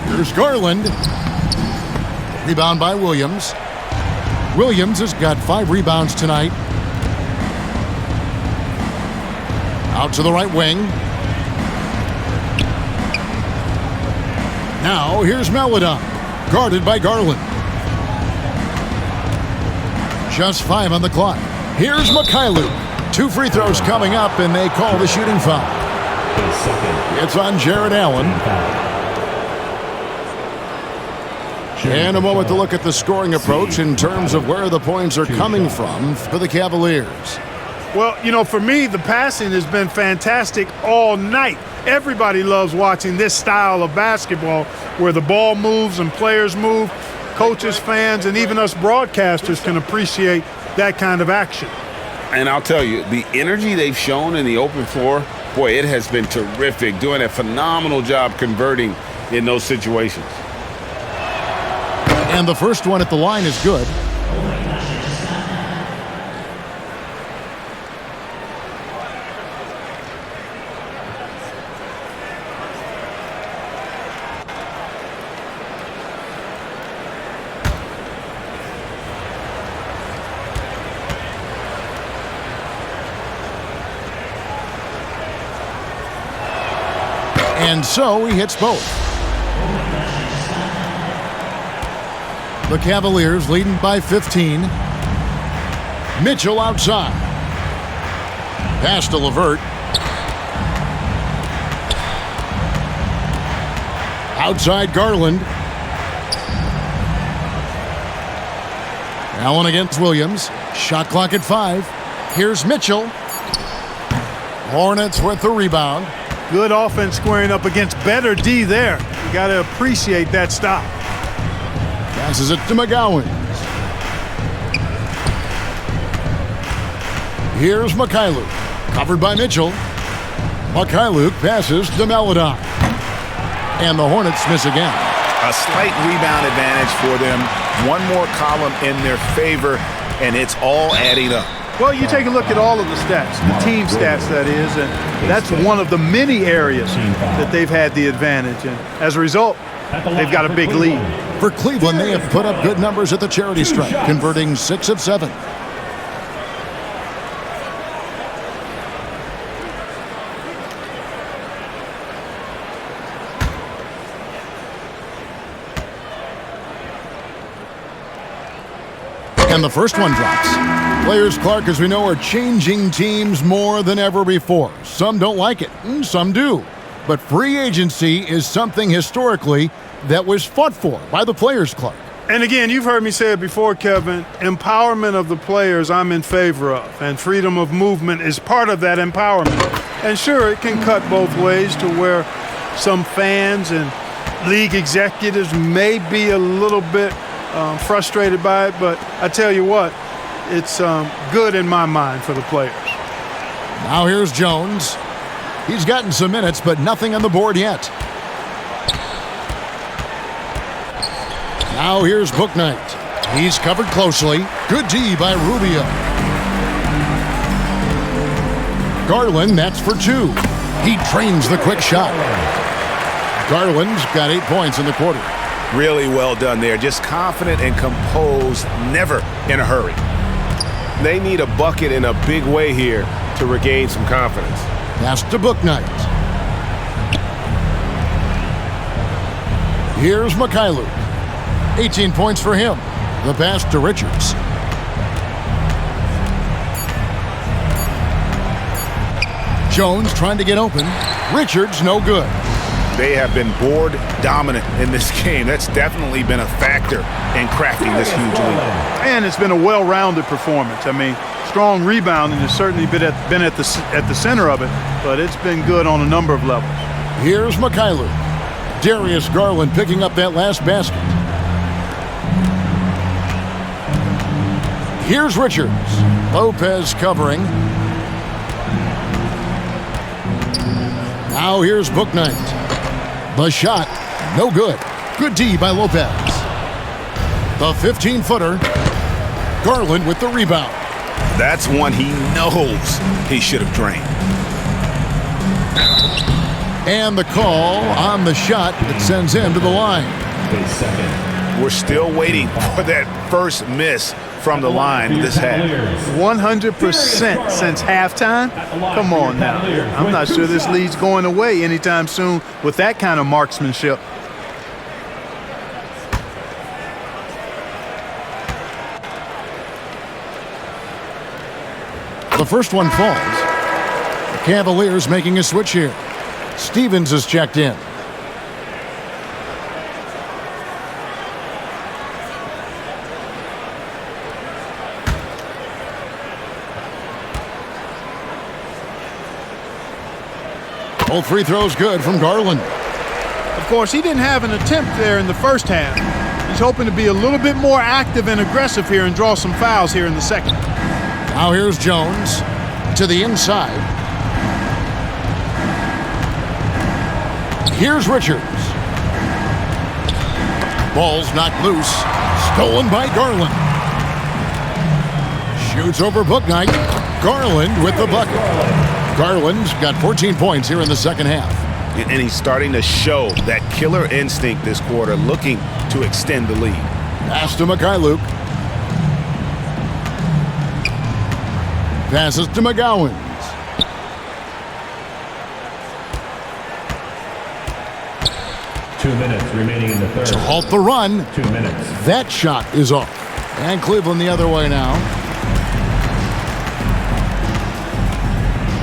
Here's Garland. Rebound by Williams. Williams has got 5 rebounds tonight. Out to the right wing. Now here's Maladon. Guarded by Garland. Just 5 on the clock. Here's Mikhailuk. 2 free throws coming up, and they call the shooting foul. It's on Jared Allen. And a moment to look at the scoring approach in terms of where the points are coming from for the Cavaliers. Well, you know, for me, the passing has been fantastic all night. Everybody loves watching this style of basketball where the ball moves and players move. Coaches, fans, and even us broadcasters can appreciate that kind of action. And I'll tell you, the energy they've shown in the open floor, boy, it has been terrific, doing a phenomenal job converting in those situations. And the first one at the line is good. And so he hits both. The Cavaliers leading by 15. Mitchell outside. Pass to LeVert. Outside Garland. Allen against Williams. Shot clock at 5. Here's Mitchell. Hornets with the rebound. Good offense squaring up against better D there. You got to appreciate that stop. Passes it to McGowan. Here's Mikhailuk. Covered by Mitchell. Mikhailuk passes to Meladon. And the Hornets miss again. A slight rebound advantage for them. One more column in their favor, and it's all adding up. Well, you take a look at all of the stats, the team stats, that is, and that's one of the many areas that they've had the advantage. And as a result, they've got a big lead. For Cleveland, they have put up good numbers at the charity stripe, converting 6 of 7. And the first one drops. Players, Clark, as we know, are changing teams more than ever before. Some don't like it, and some do. But free agency is something historically that was fought for by the players, Clark. And again, you've heard me say it before, Kevin, empowerment of the players I'm in favor of, and freedom of movement is part of that empowerment. And sure, it can cut both ways to where some fans and league executives may be a little bit frustrated by it, but I tell you what, it's good in my mind for the players. Now here's Jones. He's gotten some minutes, but nothing on the board yet. Now here's Bouknight. He's covered closely. Good D by Rubio. Garland, that's for 2. He trains the quick shot. Garland's got 8 points in the quarter. Really well done there. Just confident and composed, never in a hurry. They need a bucket in a big way here to regain some confidence. Pass to Bouknight. Here's Mikhailuk. 18 points for him. The pass to Richards. Jones trying to get open. Richards no good. They have been board dominant in this game. That's definitely been a factor in cracking this huge lead. And it's been a well-rounded performance. I mean, strong rebounding has certainly been at the center of it, but it's been good on a number of levels. Here's Mikhailuk. Darius Garland picking up that last basket. Here's Richards. Lopez covering. Now here's Bouknight. The shot, no good. Good D by Lopez. The 15-footer. Garland with the rebound. That's one he knows he should have drained. And the call on the shot that sends him to the line. We're still waiting for that first miss from the line this half. 100% since halftime? Come on now. I'm not sure this lead's going away anytime soon with that kind of marksmanship. The first one falls. The Cavaliers making a switch here. Stevens is checked in. Both free throws good from Garland. Of course, he didn't have an attempt there in the first half. He's hoping to be a little bit more active and aggressive here and draw some fouls here in the second. Now here's Jones to the inside. Here's Richards. Ball's knocked loose. Stolen by Garland. Shoots over Bouknight. Garland with the bucket. Garland's got 14 points here in the second half. And he's starting to show that killer instinct this quarter, looking to extend the lead. Pass to Mikhailuk. Passes to McGowan. Two minutes remaining in the third. To halt the run. 2 minutes. That shot is off. And Cleveland the other way now.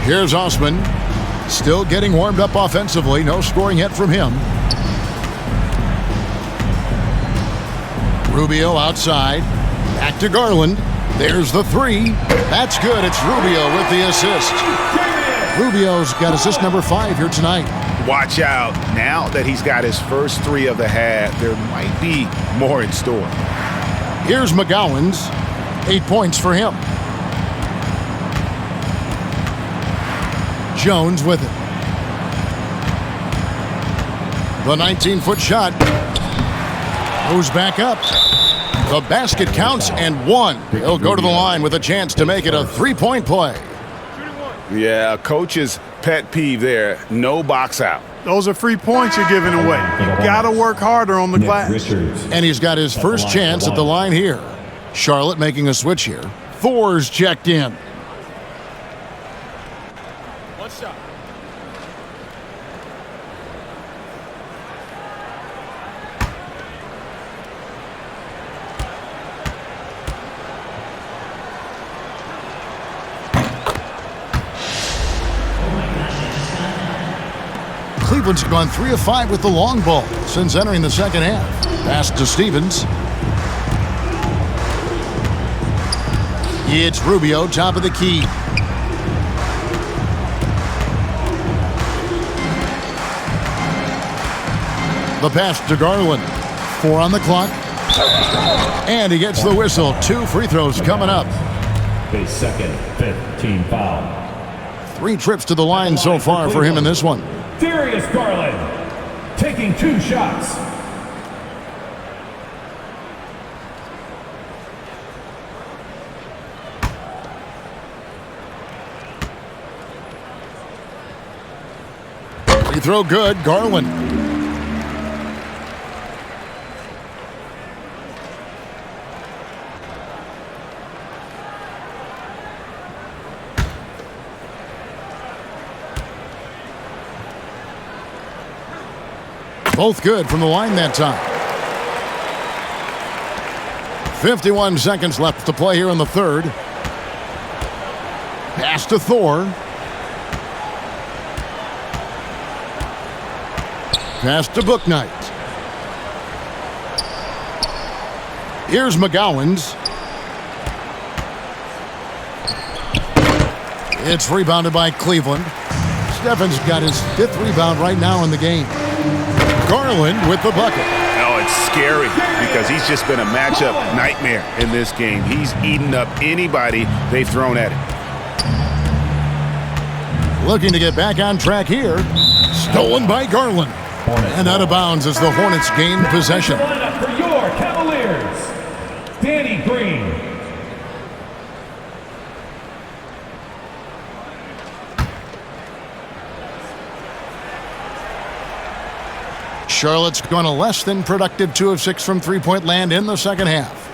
Here's Osman. Still getting warmed up offensively. No scoring yet from him. Rubio outside. Back to Garland. There's the three. That's good. It's Rubio with the assist. Rubio's got assist number 5 here tonight. Watch out. Now that he's got his first 3 of the half, there might be more in store. Here's McGowan's. 8 points for him. Jones with it. The 19-foot shot goes back up. The basket counts and 1. He'll go to the line with a chance to make it a 3-point play. Yeah, a coach's pet peeve there. No box out. Those are free points you're giving away. You got to work harder on the glass. And he's got his first chance at the line here. Charlotte making a switch here. Thor's checked in. One shot. Cleveland's gone 3 of 5 with the long ball since entering the second half. Pass to Stevens. It's Rubio, top of the key. The pass to Garland. 4 on the clock. And he gets the whistle. 2 free throws coming up. His second, 5th team foul. 3 trips to the line so far for him in this one. Darius Garland taking 2 shots. Free throw good, Garland. Both good from the line that time. 51 seconds left to play here in the third. Pass to Thor. Pass to Bouknight. Here's McGowan's. It's rebounded by Cleveland. Stephen's got his 5th rebound right now in the game. Garland with the bucket. Oh, it's scary because he's just been a matchup nightmare in this game. He's eaten up anybody they've thrown at him. Looking to get back on track here. Stolen by Garland. And out of bounds as the Hornets gain possession. Lineup for your Cavaliers, Danny Green. Charlotte's gone a less than productive 2 of 6 from three-point land in the second half.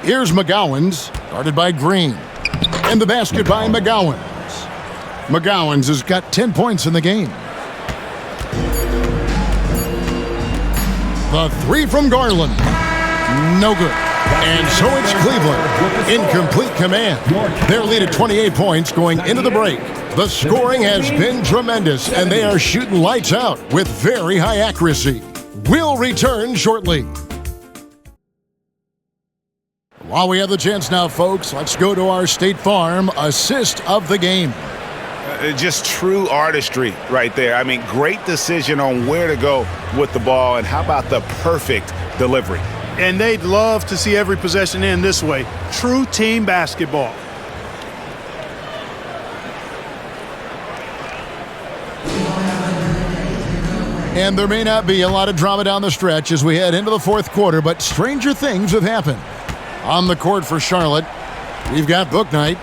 Here's McGowan's, guarded by Green. And the basket by McGowan's. McGowan's has got 10 points in the game. The 3 from Garland. No good. And so it's Cleveland in complete command. Their lead at 28 points going into the break. The scoring has been tremendous, and they are shooting lights out with very high accuracy. We'll return shortly. While we have the chance now, folks, let's go to our State Farm assist of the game. Just true artistry right there. I mean, great decision on where to go with the ball, and how about the perfect delivery? And they'd love to see every possession end this way. True team basketball. And there may not be a lot of drama down the stretch as we head into the fourth quarter, but stranger things have happened. On the court for Charlotte, we've got Bouknight.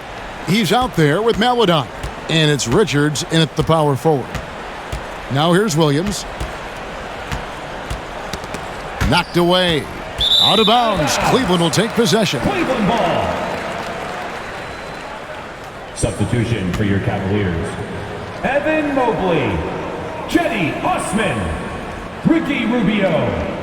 He's out there with Maladon. And it's Richards in at the power forward. Now here's Williams. Knocked away. Out of bounds. Cleveland will take possession. Cleveland ball. Substitution for your Cavaliers. Evan Mobley. Cedi Osman. Ricky Rubio.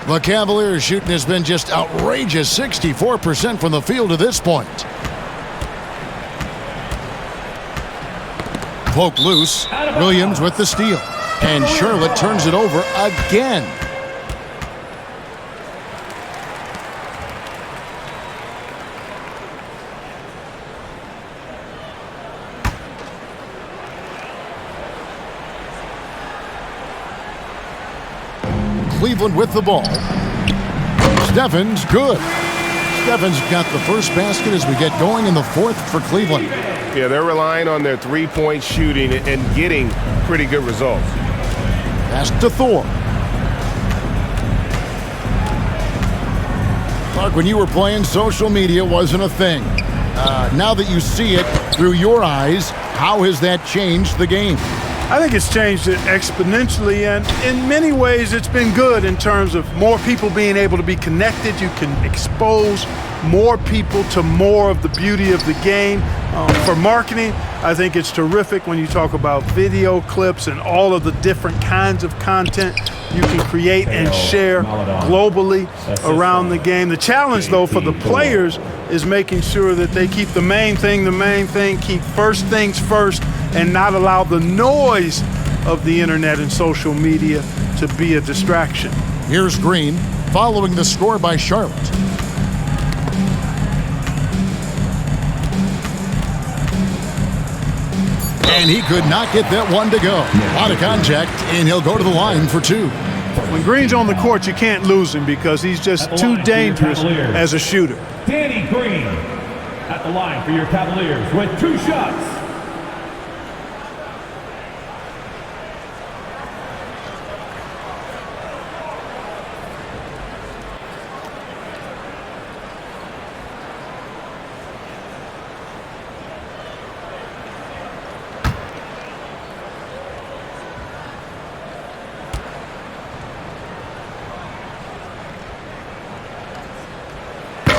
The Cavaliers' shooting has been just outrageous, 64% from the field to this point. Poke loose. Williams with the steal. And Charlotte turns it over again. Cleveland with the ball. Stephens, good. Stephens got the first basket as we get going in the fourth for Cleveland. Yeah, they're relying on their three-point shooting and getting pretty good results. Pass to Thor. Clark, when you were playing, social media wasn't a thing. Now that you see it through your eyes, how has that changed the game? I think it's changed it exponentially, and in many ways it's been good in terms of more people being able to be connected. You can expose more people to more of the beauty of the game. For marketing, I think it's terrific when you talk about video clips and all of the different kinds of content you can create and share globally around the game. The challenge, though, for the players is making sure that they keep the main thing, keep first things first, and not allow the noise of the internet and social media to be a distraction. Here's Green following the score by Charlotte. And he could not get that one to go. A lot of contact, and he'll go to the line for two. When Green's on the court, you can't lose him because he's just too dangerous as a shooter. Danny Green at the line for your Cavaliers with 2 shots.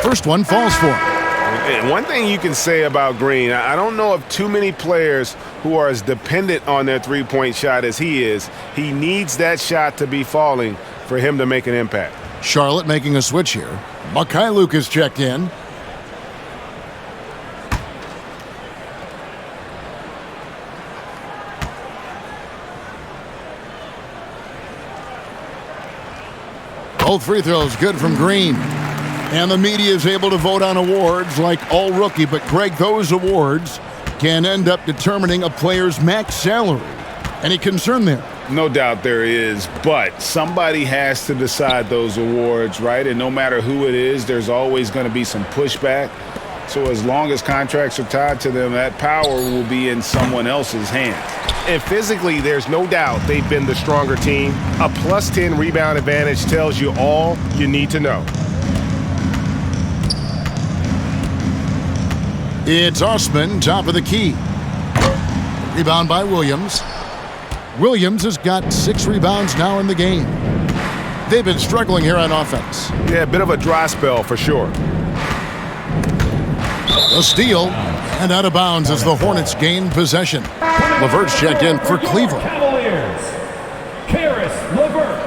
First one falls for him. And one thing you can say about Green, I don't know of too many players who are as dependent on their three-point shot as he is. He needs that shot to be falling for him to make an impact. Charlotte making a switch here. Mikhailuk is checked in. Both free throws good from Green. And the media is able to vote on awards like all rookie, but Greg, those awards can end up determining a player's max salary. Any concern there? No doubt there is, but somebody has to decide those awards, right? And no matter who it is, there's always going to be some pushback. So as long as contracts are tied to them, that power will be in someone else's hands. And physically, there's no doubt they've been the stronger team. A +10 rebound advantage tells you all you need to know. It's Osman, top of the key. Rebound by Williams. Williams has got 6 rebounds now in the game. They've been struggling here on offense. Yeah, a bit of a dry spell for sure. A steal and out of bounds as the Hornets gain possession. LeVert's checked in for Cleveland. Cavaliers, Karis LeVert.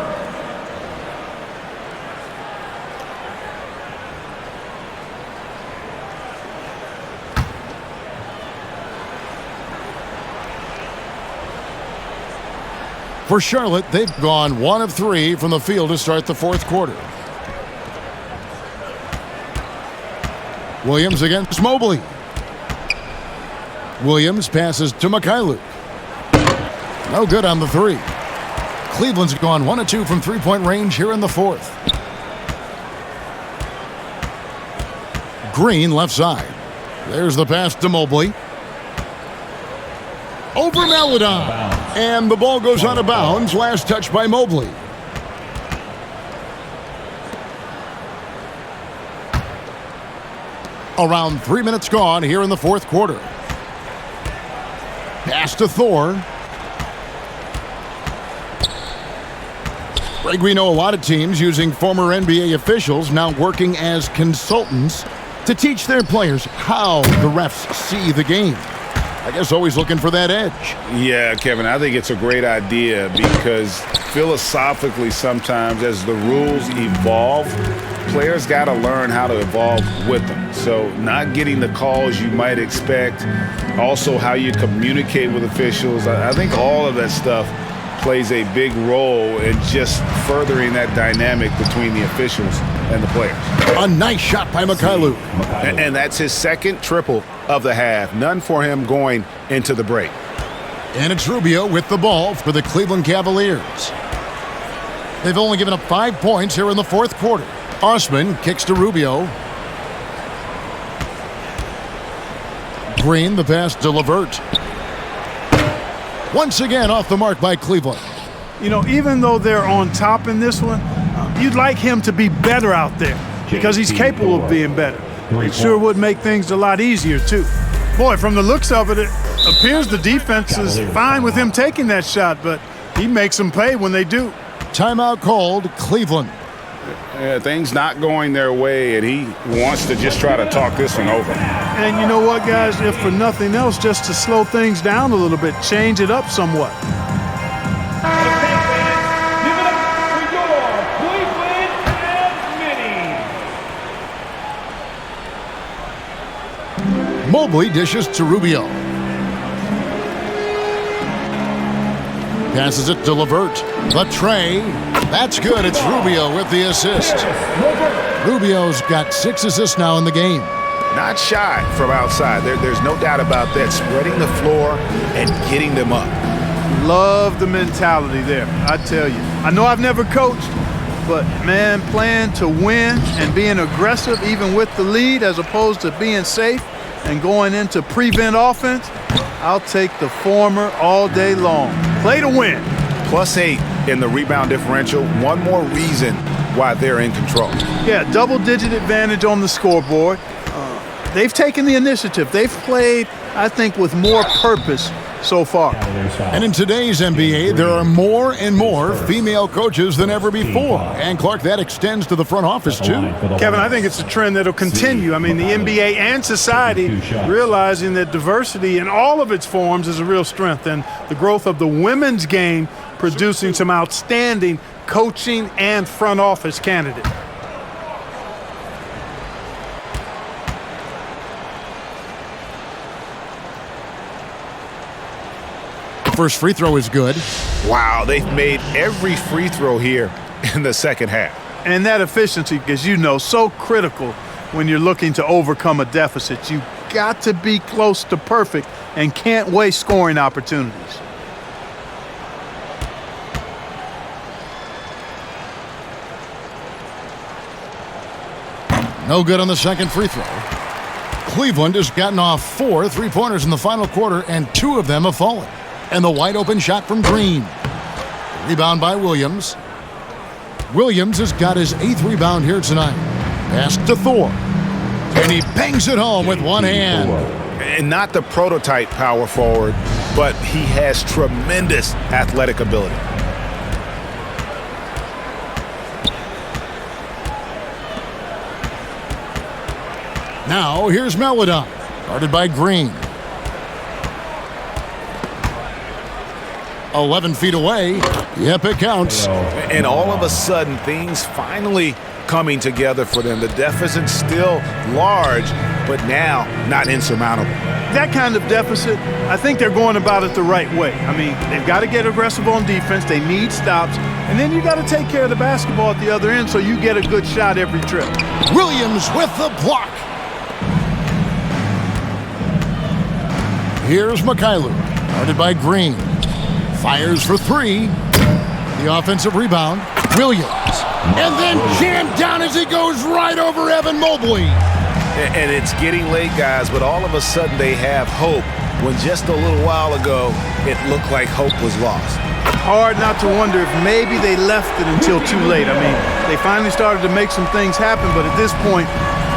For Charlotte, they've gone 1 of 3 from the field to start the fourth quarter. Williams against Mobley. Williams passes to Mikhailuk. No good on the 3. Cleveland's gone 1 of 2 from three-point range here in the fourth. Green left side. There's the pass to Mobley. Over Maladon. And the ball goes out of bounds. Last touch by Mobley. Around 3 minutes gone here in the fourth quarter. Pass to Thor. Greg, we know a lot of teams using former NBA officials now working as consultants to teach their players how the refs see the game. I guess always looking for that edge. Yeah, Kevin, I think it's a great idea because philosophically sometimes as the rules evolve, players got to learn how to evolve with them. So not getting the calls you might expect, also how you communicate with officials. I think all of that stuff plays a big role in just furthering that dynamic between the officials and the players. A nice shot by Mikhailu. And that's his second triple of the half. None for him going into the break. And it's Rubio with the ball for the Cleveland Cavaliers. They've only given up 5 points here in the fourth quarter. Osman kicks to Rubio. Green, the pass to LeVert. Once again off the mark by Cleveland. You know, even though they're on top in this one, you'd like him to be better out there because he's capable of being better. It sure would make things a lot easier, too. Boy, from the looks of it, it appears the defense is fine with him taking that shot, but he makes them pay when they do. Timeout called, Cleveland. Things not going their way, and he wants to just try to talk this one over. And you know what, guys? If for nothing else, just to slow things down a little bit, change it up somewhat. Mobley dishes to Rubio. Passes it to LeVert. The tray. That's good. It's Rubio with the assist. Rubio's got 6 assists now in the game. Not shy from outside. There's no doubt about that. Spreading the floor and getting them up. Love the mentality there, I tell you. I know I've never coached, but, man, playing to win and being aggressive even with the lead as opposed to being safe and going into prevent offense, I'll take the former all day long. Play to win. +8 in the rebound differential. One more reason why they're in control. Yeah, double-digit advantage on the scoreboard. They've taken the initiative. They've played, I think, with more purpose so far. And in today's NBA, there are more and more female coaches than ever before. And, Clark, that extends to the front office, too. Kevin, I think it's a trend that'll continue. I mean, the NBA and society realizing that diversity in all of its forms is a real strength. And the growth of the women's game producing some outstanding coaching and front office candidates. First free throw is good. Wow, they've made every free throw here in the second half. And that efficiency, as you know, so critical when you're looking to overcome a deficit. You got to be close to perfect and can't waste scoring opportunities. No good on the second free throw. Cleveland has gotten off 4 3-pointers in the final quarter, and 2 of them have fallen. And the wide open shot from Green. Rebound by Williams. Williams has got his 8th rebound here tonight. Pass to Thor. And he bangs it home with one hand. And not the prototype power forward, but he has tremendous athletic ability. Now here's Melodon. Guarded by Green. 11 feet away. Yep, it counts. And all of a sudden, things finally coming together for them. The deficit's still large, but now not insurmountable. That kind of deficit, I think they're going about it the right way. I mean, they've got to get aggressive on defense. They need stops. And then you got to take care of the basketball at the other end so you get a good shot every trip. Williams with the block. Here's Mikhailu. Guarded by Green. Fires for 3. The offensive rebound. Williams. And then jammed down as he goes right over Evan Mobley. And it's getting late, guys, but all of a sudden they have hope when just a little while ago it looked like hope was lost. Hard not to wonder if maybe they left it until too late. I mean, they finally started to make some things happen, but at this point,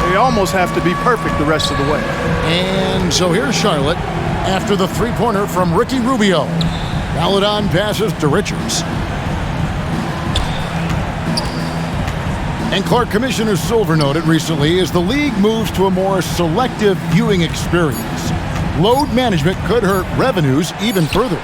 they almost have to be perfect the rest of the way. And so here's Charlotte after the 3-pointer from Ricky Rubio. Melodon passes to Richards. And Clark, Commissioner Silver noted recently as the league moves to a more selective viewing experience, Load management could hurt revenues even further.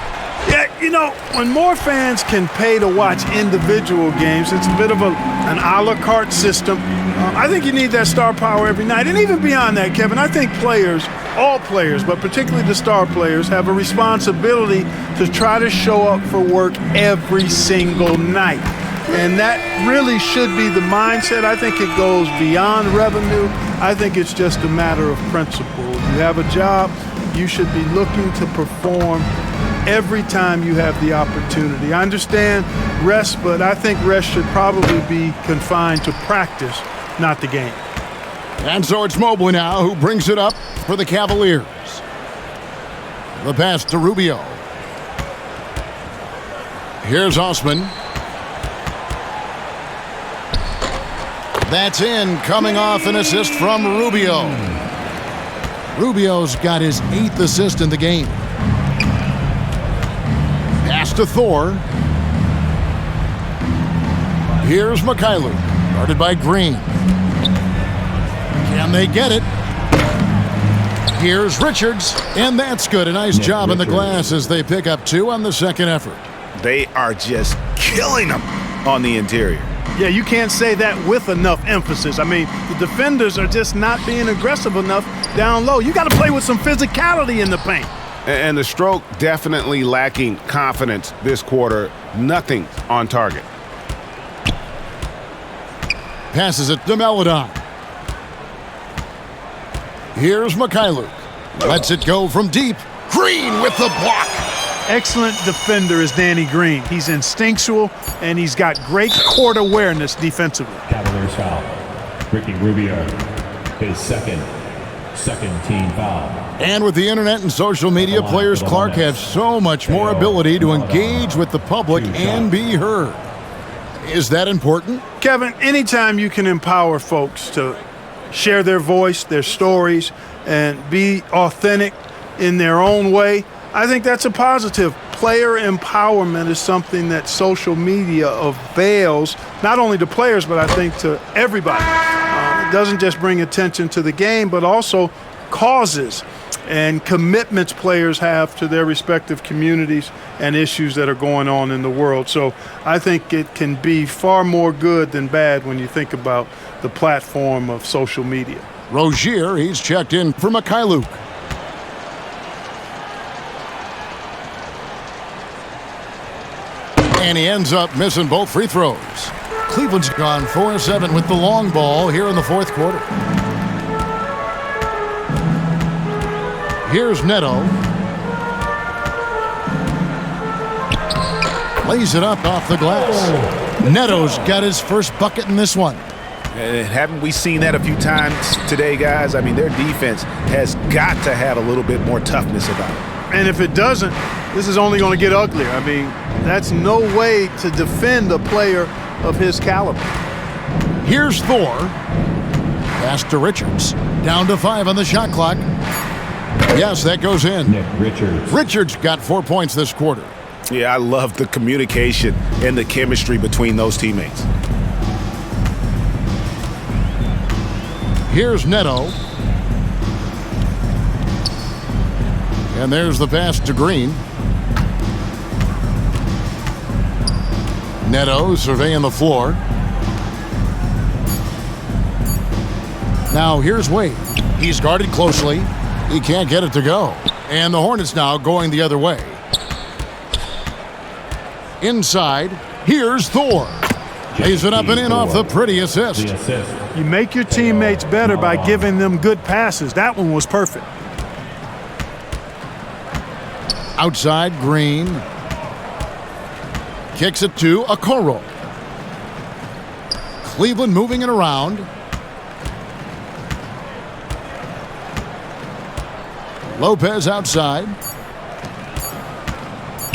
Yeah, you know, when more fans can pay to watch individual games, it's a bit of an a la carte system. I think you need that star power every night. And even beyond that, Kevin, I think players, all players, but particularly the star players, have a responsibility to try to show up for work every single night. And that really should be the mindset. I think it goes beyond revenue. I think it's just a matter of principle. You have a job, you should be looking to perform every time you have the opportunity. I understand rest, but I think rest should probably be confined to practice, not the game. And so it's Mobley now who brings it up for the Cavaliers. The pass to Rubio. Here's Osman. That's in, coming off an assist from Rubio. Rubio's got his 8th assist in the game. Pass to Thor. Here's Mikhailuk, guarded by Green. Can they get it? Here's Richards, and that's good. A nice job in the glass as they pick up 2 on the second effort. They are just killing them on the interior. Yeah, you can't say that with enough emphasis. I mean, the defenders are just not being aggressive enough down low. You got to play with some physicality in the paint. And the stroke definitely lacking confidence this quarter. Nothing on target. Passes it to Melodon. Here's Mikhailuk. Lets it go from deep. Green with the block. Excellent defender is Danny Green. He's instinctual, and he's got great court awareness defensively. Cavaliers foul. Ricky Rubio, his second team foul. And with the internet and social media, players Clark have so much more ability to engage with the public and be heard. Is that important? Kevin, anytime you can empower folks to share their voice, their stories, and be authentic in their own way, I think that's a positive. Player empowerment is something that social media avails, not only to players, but I think to everybody. It doesn't just bring attention to the game, but also causes and commitments players have to their respective communities and issues that are going on in the world. So I think it can be far more good than bad when you think about the platform of social media. Rozier, he's checked in for Mikhailuk. And he ends up missing both free throws. Cleveland's gone 4-7 with the long ball here in the fourth quarter. Here's Neto. Lays it up off the glass. Neto's got his first bucket in this one. And haven't we seen that a few times today, guys? I mean, their defense has got to have a little bit more toughness about it. And if it doesn't, this is only going to get uglier. I mean, that's no way to defend a player of his caliber. Here's Thor. Pass to Richards. Down to 5 on the shot clock. Yes, that goes in. Nick Richards. Richards got 4 points this quarter. Yeah, I love the communication and the chemistry between those teammates. Here's Neto. And there's the pass to Green. Neto surveying the floor. Now here's Wade. He's guarded closely. He can't get it to go. And the Hornets now going the other way. Inside, here's Thor. Lays it up and in off the pretty assist. You make your teammates better by giving them good passes. That one was perfect. Outside, Green. Kicks it to Okoro. Cleveland moving it around. Lopez outside.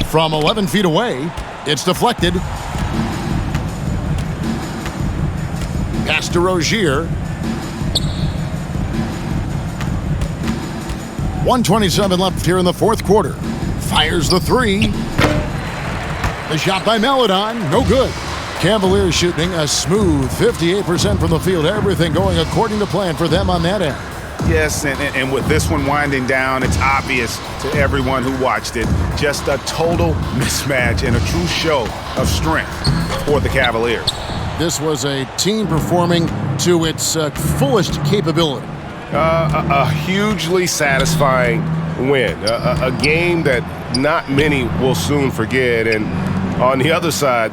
From 11 feet away, it's deflected. Pass to Rozier. 1:27 left here in the fourth quarter. Fires the three. The shot by Melodon, no good. Cavaliers shooting a smooth 58% from the field. Everything going according to plan for them on that end. Yes, and with this one winding down, it's obvious to everyone who watched it. Just a total mismatch and a true show of strength for the Cavaliers. This was a team performing to its fullest capability. A hugely satisfying win. A game that not many will soon forget. And on the other side,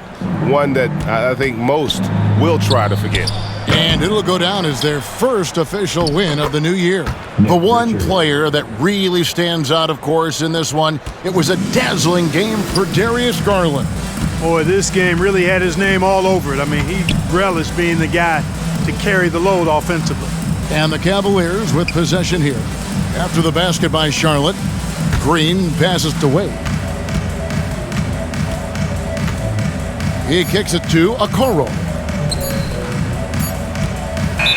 one that I think most will try to forget. And it'll go down as their first official win of the new year. The one player that really stands out, of course, in this one, it was a dazzling game for Darius Garland. Boy, this game really had his name all over it. I mean, he relished being the guy to carry the load offensively. And the Cavaliers with possession here. After the basket by Charlotte, Green passes to Wade. He kicks it to Okoro.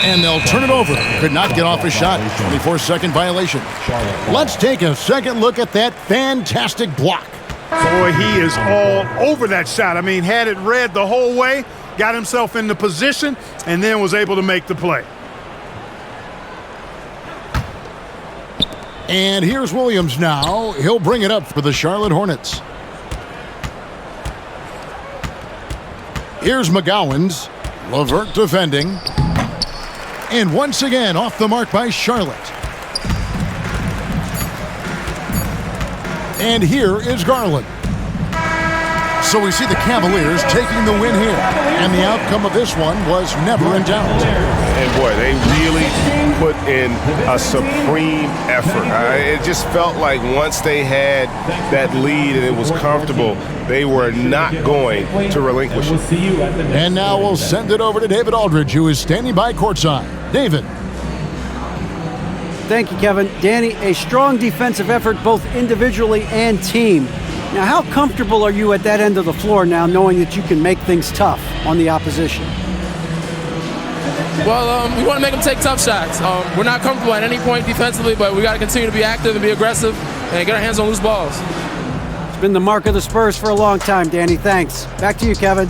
And they'll turn it over. Could not get off a shot. 24-second violation. Let's take a second look at that fantastic block. Boy, he is all over that shot. I mean, had it read the whole way, got himself into position, and then was able to make the play. And here's Williams now. He'll bring it up for the Charlotte Hornets. Here's McGowan's. LeVert defending. And once again, off the mark by Charlotte. And here is Garland. So we see the Cavaliers taking the win here. And the outcome of this one was never in doubt. And boy, they really put in a supreme effort. It just felt like once they had that lead and it was comfortable, they were not going to relinquish it. And now we'll send it over to David Aldridge, who is standing by courtside. David. Thank you, Kevin. Danny, a strong defensive effort both individually and team. Now, how comfortable are you at that end of the floor now, knowing that you can make things tough on the opposition? Well, we want to make them take tough shots. We're not comfortable at any point defensively, but we got to continue to be active and be aggressive and get our hands on loose balls. It's been the mark of the Spurs for a long time, Danny. Thanks. Back to you, Kevin.